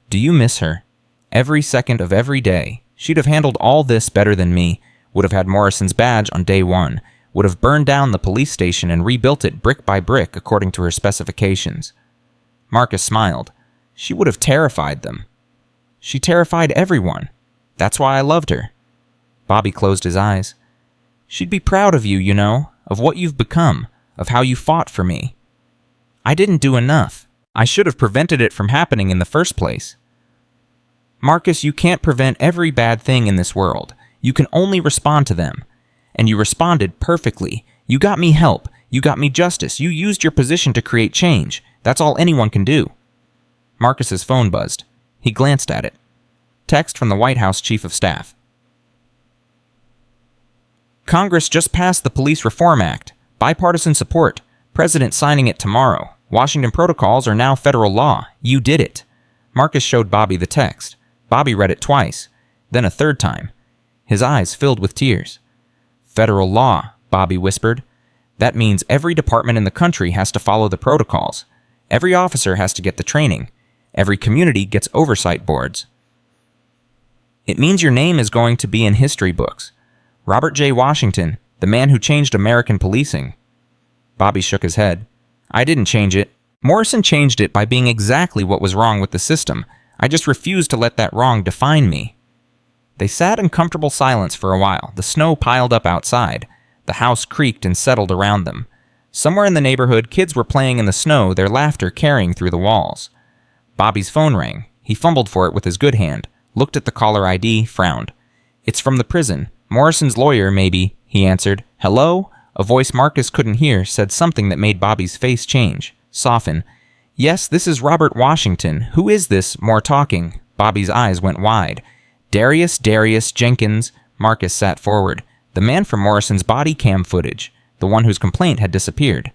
"Do you miss her?" "Every second of every day. She'd have handled all this better than me, would have had Morrison's badge on day one, would have burned down the police station and rebuilt it brick by brick according to her specifications." Marcus smiled. "She would have terrified them." "She terrified everyone. That's why I loved her." Bobby closed his eyes. "She'd be proud of you, you know, of what you've become, of how you fought for me." "I didn't do enough. I should have prevented it from happening in the first place." "Marcus, you can't prevent every bad thing in this world. You can only respond to them. And you responded perfectly. You got me help. You got me justice. You used your position to create change. That's all anyone can do." Marcus's phone buzzed. He glanced at it. Text from the White House Chief of Staff. "Congress just passed the Police Reform Act. Bipartisan support. President signing it tomorrow. Washington protocols are now federal law. You did it." Marcus showed Bobby the text. Bobby read it twice, then a third time. His eyes filled with tears. "Federal law," Bobby whispered. "That means every department in the country has to follow the protocols. Every officer has to get the training. Every community gets oversight boards. It means your name is going to be in history books. Robert J. Washington, the man who changed American policing." Bobby shook his head. "I didn't change it. Morrison changed it by being exactly what was wrong with the system. I just refused to let that wrong define me." They sat in comfortable silence for a while. The snow piled up outside. The house creaked and settled around them. Somewhere in the neighborhood, kids were playing in the snow, their laughter carrying through the walls. Bobby's phone rang. He fumbled for it with his good hand, looked at the caller ID, frowned. "It's from the prison. Morrison's lawyer, maybe," he answered. "Hello?" A voice Marcus couldn't hear said something that made Bobby's face change, soften. "Yes, this is Robert Washington. Who is this? More talking." Bobby's eyes went wide. Darius Jenkins." Marcus sat forward. "The man from Morrison's body cam footage, the one whose complaint had disappeared."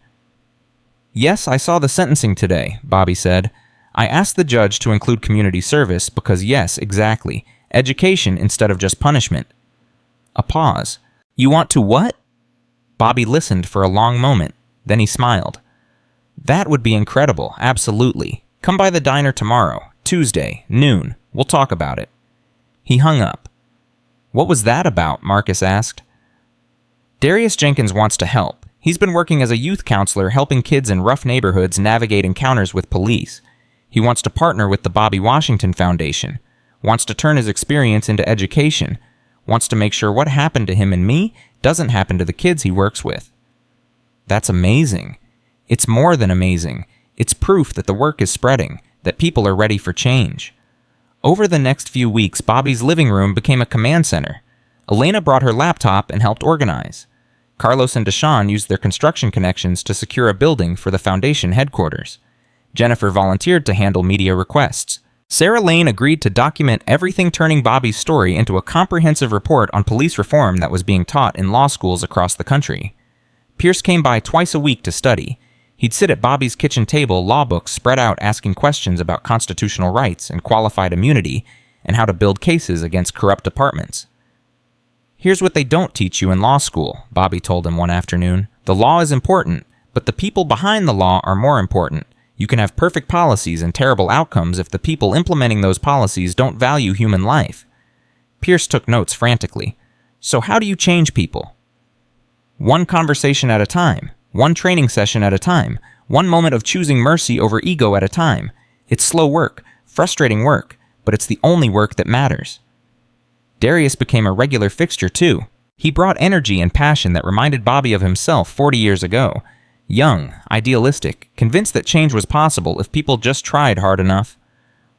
"Yes, I saw the sentencing today," Bobby said. "I asked the judge to include community service because yes, exactly. Education instead of just punishment." A pause. "You want to what?" Bobby listened for a long moment. Then he smiled. "That would be incredible, absolutely. Come by the diner tomorrow, Tuesday, noon. We'll talk about it." He hung up. "What was that about?" Marcus asked. "Darius Jenkins wants to help. He's been working as a youth counselor helping kids in rough neighborhoods navigate encounters with police. He wants to partner with the Bobby Washington Foundation. Wants to turn his experience into education. Wants to make sure what happened to him and me doesn't happen to the kids he works with." "That's amazing." "It's more than amazing. It's proof that the work is spreading, that people are ready for change." Over the next few weeks, Bobby's living room became a command center. Elena brought her laptop and helped organize. Carlos and Deshawn used their construction connections to secure a building for the foundation headquarters. Jennifer volunteered to handle media requests. Sarah Lane agreed to document everything, turning Bobby's story into a comprehensive report on police reform that was being taught in law schools across the country. Pierce came by twice a week to study. He'd sit at Bobby's kitchen table, law books spread out, asking questions about constitutional rights and qualified immunity, and how to build cases against corrupt departments. "Here's what they don't teach you in law school," Bobby told him one afternoon. "The law is important, but the people behind the law are more important. You can have perfect policies and terrible outcomes if the people implementing those policies don't value human life." Pierce took notes frantically. "So how do you change people?" "One conversation at a time. One training session at a time. One moment of choosing mercy over ego at a time. It's slow work, frustrating work, but it's the only work that matters." Darius became a regular fixture too. He brought energy and passion that reminded Bobby of himself 40 years ago. Young, idealistic, convinced that change was possible if people just tried hard enough.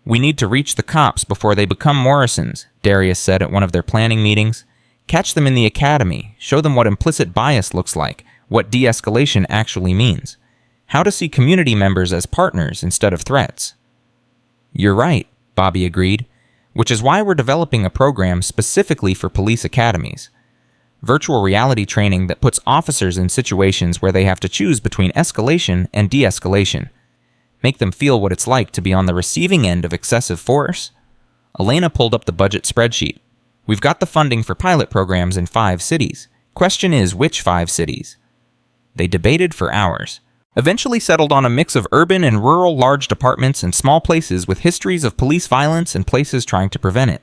"We need to reach the cops before they become Morrisons," Darius said at one of their planning meetings. "Catch them in the academy, show them what implicit bias looks like, what de-escalation actually means, how to see community members as partners instead of threats." "You're right," Bobby agreed, "which is why we're developing a program specifically for police academies. Virtual reality training that puts officers in situations where they have to choose between escalation and de-escalation. Make them feel what it's like to be on the receiving end of excessive force." Elena pulled up the budget spreadsheet. "We've got the funding for pilot programs in 5 cities. Question is, which 5 cities? They debated for hours, eventually settled on a mix of urban and rural large departments and small places with histories of police violence and places trying to prevent it.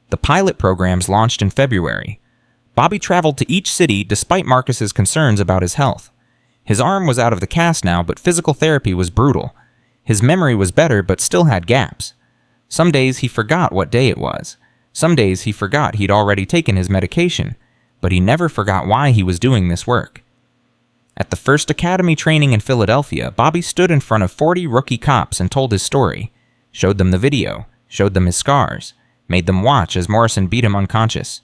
The pilot programs launched in February. Bobby traveled to each city despite Marcus's concerns about his health. His arm was out of the cast now, but physical therapy was brutal. His memory was better, but still had gaps. Some days he forgot what day it was. Some days he forgot he'd already taken his medication, but he never forgot why he was doing this work. At the first academy training in Philadelphia, Bobby stood in front of 40 rookie cops and told his story, showed them the video, showed them his scars, made them watch as Morrison beat him unconscious.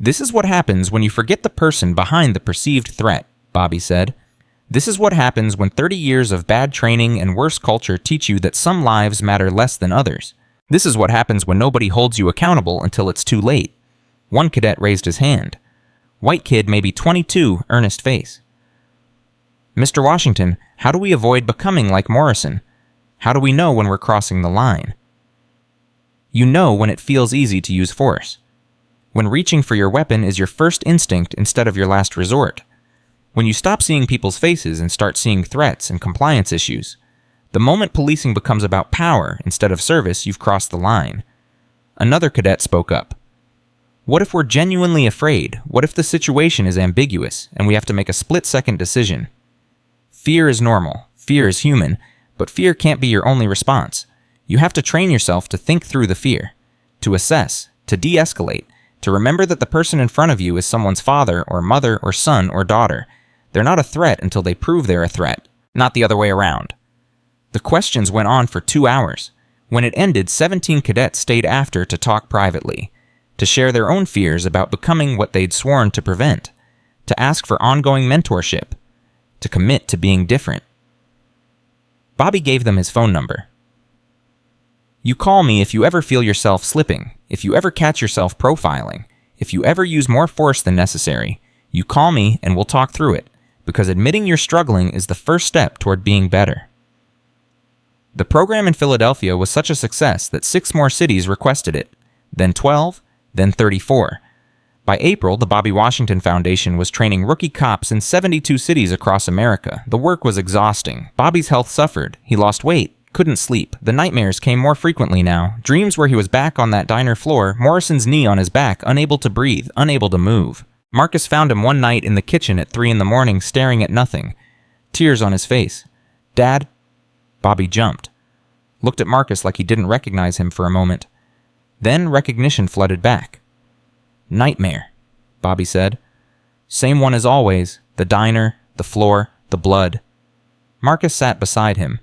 "This is what happens when you forget the person behind the perceived threat," Bobby said. "This is what happens when 30 years of bad training and worse culture teach you that some lives matter less than others. This is what happens when nobody holds you accountable until it's too late." One cadet raised his hand. White kid, maybe 22, earnest face. "Mr. Washington, how do we avoid becoming like Morrison? How do we know when we're crossing the line?" "You know when it feels easy to use force. When reaching for your weapon is your first instinct instead of your last resort. When you stop seeing people's faces and start seeing threats and compliance issues. The moment policing becomes about power instead of service, you've crossed the line." Another cadet spoke up. "What if we're genuinely afraid? What if the situation is ambiguous and we have to make a split-second decision? Fear is normal, fear is human, but fear can't be your only response. You have to train yourself to think through the fear, to assess, to de-escalate, to remember that the person in front of you is someone's father or mother or son or daughter. They're not a threat until they prove they're a threat, not the other way around." The questions went on for 2 hours. When it ended, 17 cadets stayed after to talk privately, to share their own fears about becoming what they'd sworn to prevent, to ask for ongoing mentorship, to commit to being different. Bobby gave them his phone number. "You call me if you ever feel yourself slipping, if you ever catch yourself profiling, if you ever use more force than necessary. You call me and we'll talk through it, because admitting you're struggling is the first step toward being better." The program in Philadelphia was such a success that 6 more cities requested it, then 12, then 34. By April, the Bobby Washington Foundation was training rookie cops in 72 cities across America. The work was exhausting. Bobby's health suffered. He lost weight, couldn't sleep. The nightmares came more frequently now. Dreams where he was back on that diner floor, Morrison's knee on his back, unable to breathe, unable to move. Marcus found him one night in the kitchen at 3 a.m, staring at nothing, tears on his face. "Dad?" Bobby jumped, looked at Marcus like he didn't recognize him for a moment. Then recognition flooded back. "Nightmare," Bobby said. "Same one as always, the diner, the floor, the blood." Marcus sat beside him.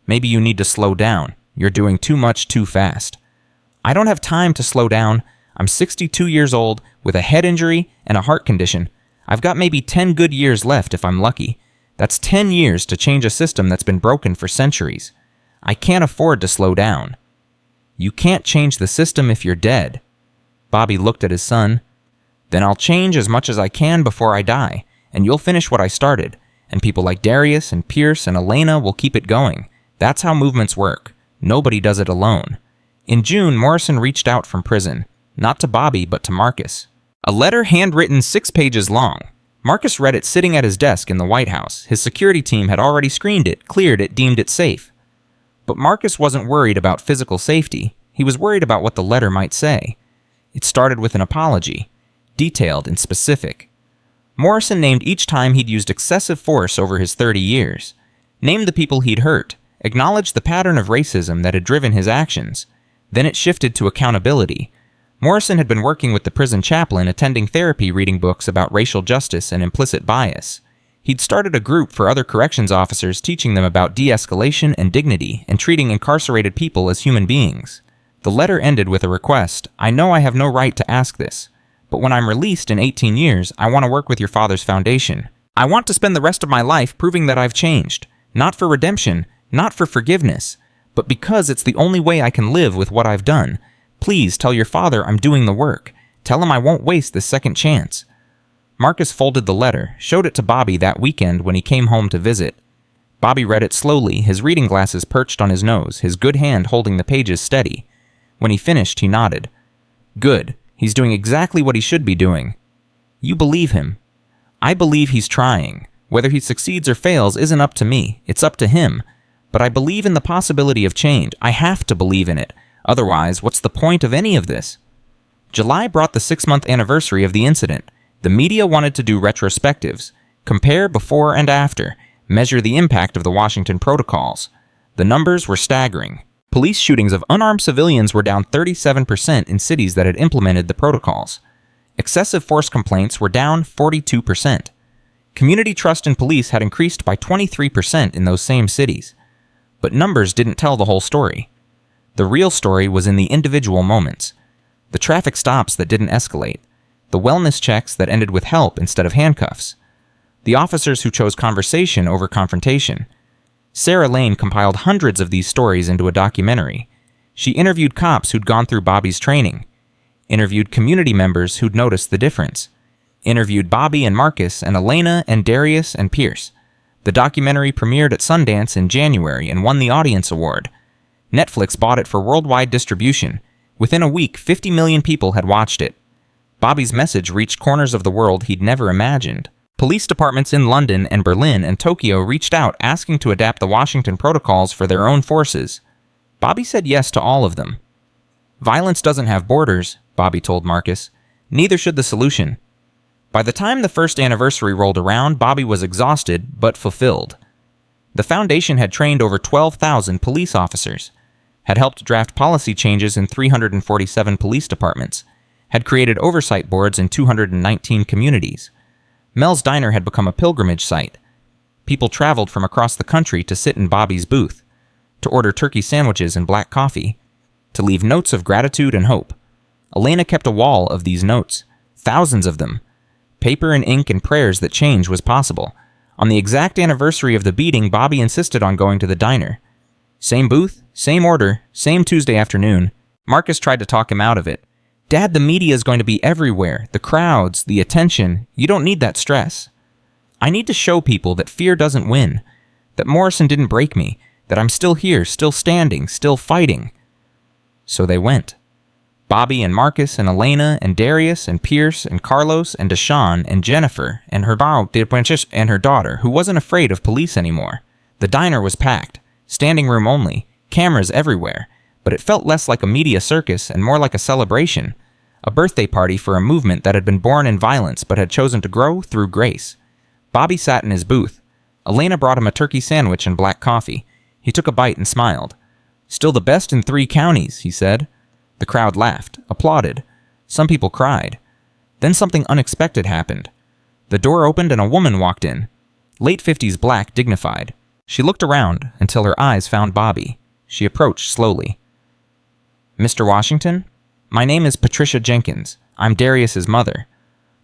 "Maybe you need to slow down. You're doing too much too fast." "I don't have time to slow down. I'm 62 years old with a head injury and a heart condition. I've got maybe 10 good years left if I'm lucky. That's 10 years to change a system that's been broken for centuries. I can't afford to slow down." "You can't change the system if you're dead." Bobby looked at his son. "Then I'll change as much as I can before I die, and you'll finish what I started, and people like Darius and Pierce and Elena will keep it going. That's how movements work. Nobody does it alone." In June, Morrison reached out from prison, not to Bobby, but to Marcus. A letter handwritten 6 pages long. Marcus read it sitting at his desk in the White House. His security team had already screened it, cleared it, deemed it safe. But Marcus wasn't worried about physical safety. He was worried about what the letter might say. It started with an apology, detailed and specific. Morrison named each time he'd used excessive force over his 30 years, named the people he'd hurt, acknowledged the pattern of racism that had driven his actions. Then it shifted to accountability. Morrison had been working with the prison chaplain, attending therapy, reading books about racial justice and implicit bias. He'd started a group for other corrections officers teaching them about de-escalation and dignity and treating incarcerated people as human beings. The letter ended with a request. I know I have no right to ask this, but when I'm released in 18 years, I want to work with your father's foundation. I want to spend the rest of my life proving that I've changed, not for redemption, not for forgiveness, but because it's the only way I can live with what I've done. Please tell your father I'm doing the work. Tell him I won't waste this second chance. Marcus folded the letter, showed it to Bobby that weekend when he came home to visit. Bobby read it slowly, his reading glasses perched on his nose, his good hand holding the pages steady. When he finished, he nodded. Good. He's doing exactly what he should be doing. You believe him. I believe he's trying. Whether he succeeds or fails isn't up to me. It's up to him. But I believe in the possibility of change. I have to believe in it. Otherwise, what's the point of any of this? July brought the 6-month anniversary of the incident. The media wanted to do retrospectives, compare before and after, measure the impact of the Washington protocols. The numbers were staggering. Police shootings of unarmed civilians were down 37% in cities that had implemented the protocols. Excessive force complaints were down 42%. Community trust in police had increased by 23% in those same cities. But numbers didn't tell the whole story. The real story was in the individual moments. The traffic stops that didn't escalate. The wellness checks that ended with help instead of handcuffs. The officers who chose conversation over confrontation. Sarah Lane compiled hundreds of these stories into a documentary. She interviewed cops who'd gone through Bobby's training. Interviewed community members who'd noticed the difference. Interviewed Bobby and Marcus and Elena and Darius and Pierce. The documentary premiered at Sundance in January and won the Audience Award. Netflix bought it for worldwide distribution. Within a week, 50 million people had watched it. Bobby's message reached corners of the world he'd never imagined. Police departments in London and Berlin and Tokyo reached out asking to adapt the Washington protocols for their own forces. Bobby said yes to all of them. Violence doesn't have borders, Bobby told Marcus. Neither should the solution. By the time the first anniversary rolled around, Bobby was exhausted but fulfilled. The foundation had trained over 12,000 police officers, had helped draft policy changes in 347 police departments, had created oversight boards in 219 communities. Mel's Diner had become a pilgrimage site. People traveled from across the country to sit in Bobby's booth, to order turkey sandwiches and black coffee, to leave notes of gratitude and hope. Elena kept a wall of these notes, thousands of them. Paper and ink and prayers that change was possible. On the exact anniversary of the beating, Bobby insisted on going to the diner. Same booth, same order, same Tuesday afternoon. Marcus tried to talk him out of it. Dad, the media is going to be everywhere. The crowds, the attention. You don't need that stress. I need to show people that fear doesn't win. That Morrison didn't break me. That I'm still here, still standing, still fighting. So they went. Bobby and Marcus and Elena and Darius and Pierce and Carlos and Deshawn and Jennifer and her daughter, who wasn't afraid of police anymore. The diner was packed. Standing room only. Cameras everywhere. But it felt less like a media circus and more like a celebration, a birthday party for a movement that had been born in violence but had chosen to grow through grace. Bobby sat in his booth. Elena brought him a turkey sandwich and black coffee. He took a bite and smiled. Still the best in 3 counties, he said. The crowd laughed, applauded. Some people cried. Then something unexpected happened. The door opened and a woman walked in. Late 50s black, dignified. She looked around until her eyes found Bobby. She approached slowly. Mr. Washington? My name is Patricia Jenkins. I'm Darius's mother.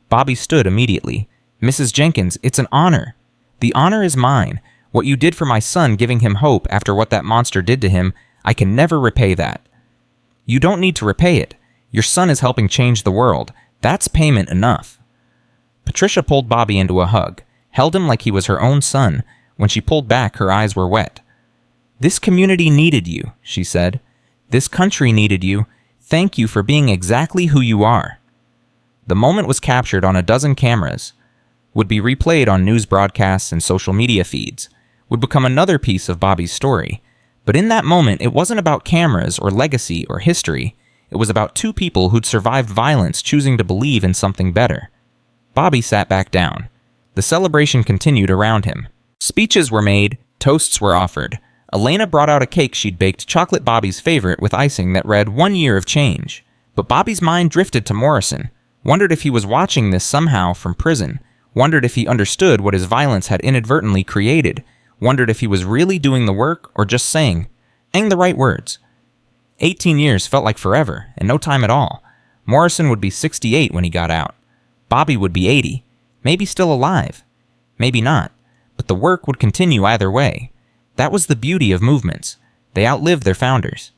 Bobby stood immediately. Mrs. Jenkins, it's an honor. The honor is mine. What you did for my son, giving him hope after what that monster did to him, I can never repay that. You don't need to repay it. Your son is helping change the world. That's payment enough. Patricia pulled Bobby into a hug, held him like he was her own son. When she pulled back, her eyes were wet. This community needed you, she said. This country needed you. Thank you for being exactly who you are. The moment was captured on a dozen cameras, would be replayed on news broadcasts and social media feeds, would become another piece of Bobby's story. But in that moment, it wasn't about cameras or legacy or history. It was about 2 people who'd survived violence choosing to believe in something better. Bobby sat back down. The celebration continued around him. Speeches were made, toasts were offered. Elena brought out a cake she'd baked, chocolate Bobby's favorite, with icing that read 1 year of change. But Bobby's mind drifted to Morrison, wondered if he was watching this somehow from prison, wondered if he understood what his violence had inadvertently created, wondered if he was really doing the work or just saying the right words. 18 years felt like forever, and no time at all. Morrison would be 68 when he got out. Bobby would be 80, maybe still alive. Maybe not, but the work would continue either way. That was the beauty of movements. They outlived their founders.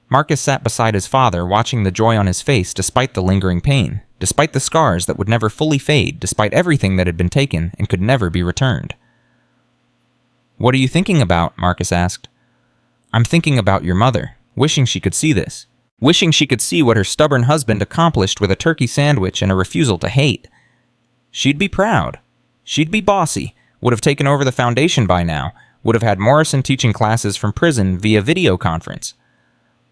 Marcus sat beside his father, watching the joy on his face despite the lingering pain, despite the scars that would never fully fade, despite everything that had been taken and could never be returned. "What are you thinking about?" Marcus asked. "I'm thinking about your mother, wishing she could see this. Wishing she could see what her stubborn husband accomplished with a turkey sandwich and a refusal to hate. She'd be proud. She'd be bossy, would have taken over the foundation by now, would have had Morrison teaching classes from prison via video conference."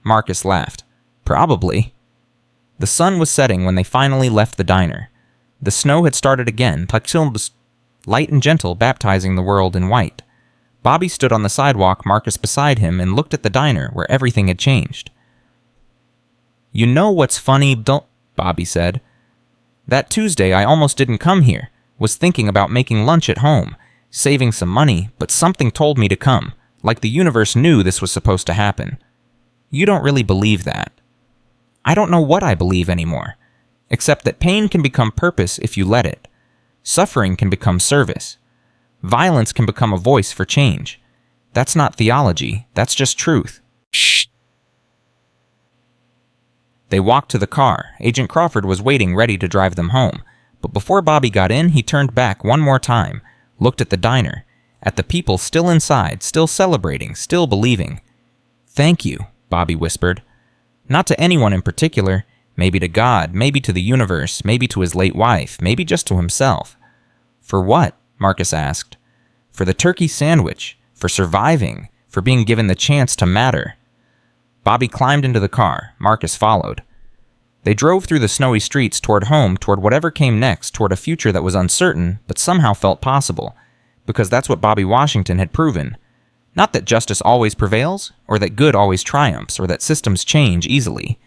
Marcus laughed. "Probably." The sun was setting when they finally left the diner. The snow had started again, light and gentle, baptizing the world in white. Bobby stood on the sidewalk, Marcus beside him, and looked at the diner where everything had changed. "You know what's funny, Bobby said. "That Tuesday I almost didn't come here. Was thinking about making lunch at home, saving some money, but something told me to come, like the universe knew this was supposed to happen. You don't really believe that." "I don't know what I believe anymore, except that pain can become purpose if you let it. Suffering can become service. Violence can become a voice for change. That's not theology, that's just truth." Shh. They walked to the car. Agent Crawford was waiting, ready to drive them home. But before Bobby got in, he turned back one more time, looked at the diner, at the people still inside, still celebrating, still believing. "Thank you," Bobby whispered. Not to anyone in particular, maybe to God, maybe to the universe, maybe to his late wife, maybe just to himself. "For what?" Marcus asked. "For the turkey sandwich, for surviving, for being given the chance to matter." Bobby climbed into the car. Marcus followed. They drove through the snowy streets toward home, toward whatever came next, toward a future that was uncertain, but somehow felt possible, because that's what Bobby Washington had proven. Not that justice always prevails, or that good always triumphs, or that systems change easily.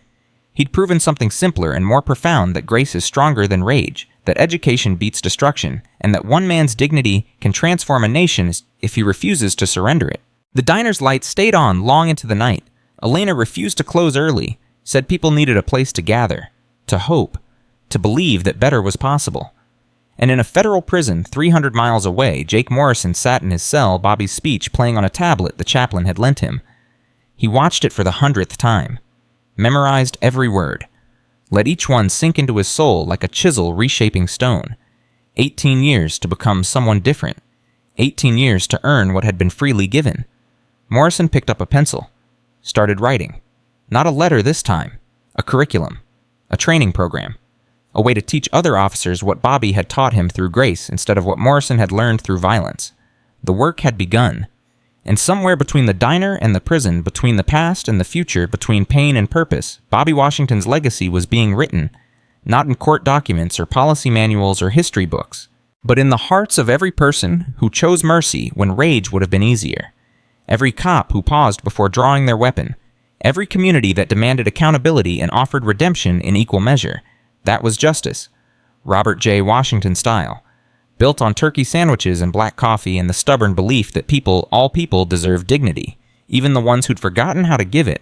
He'd proven something simpler and more profound, that grace is stronger than rage, that education beats destruction, and that one man's dignity can transform a nation if he refuses to surrender it. The diner's lights stayed on long into the night. Elena refused to close early, said people needed a place to gather, to hope, to believe that better was possible. And in a federal prison 300 miles away, Jake Morrison sat in his cell, Bobby's speech playing on a tablet the chaplain had lent him. He watched it for the 100th time, memorized every word, let each one sink into his soul like a chisel reshaping stone. 18 years to become someone different. 18 years to earn what had been freely given. Morrison picked up a pencil, started writing. Not a letter this time, a curriculum, a training program, a way to teach other officers what Bobby had taught him through grace instead of what Morrison had learned through violence. The work had begun. And somewhere between the diner and the prison, between the past and the future, between pain and purpose, Bobby Washington's legacy was being written, not in court documents or policy manuals or history books, but in the hearts of every person who chose mercy when rage would have been easier. Every cop who paused before drawing their weapon. Every community that demanded accountability and offered redemption in equal measure. That was justice. Robert J. Washington style. Built on turkey sandwiches and black coffee and the stubborn belief that all people deserve dignity, even the ones who'd forgotten how to give it.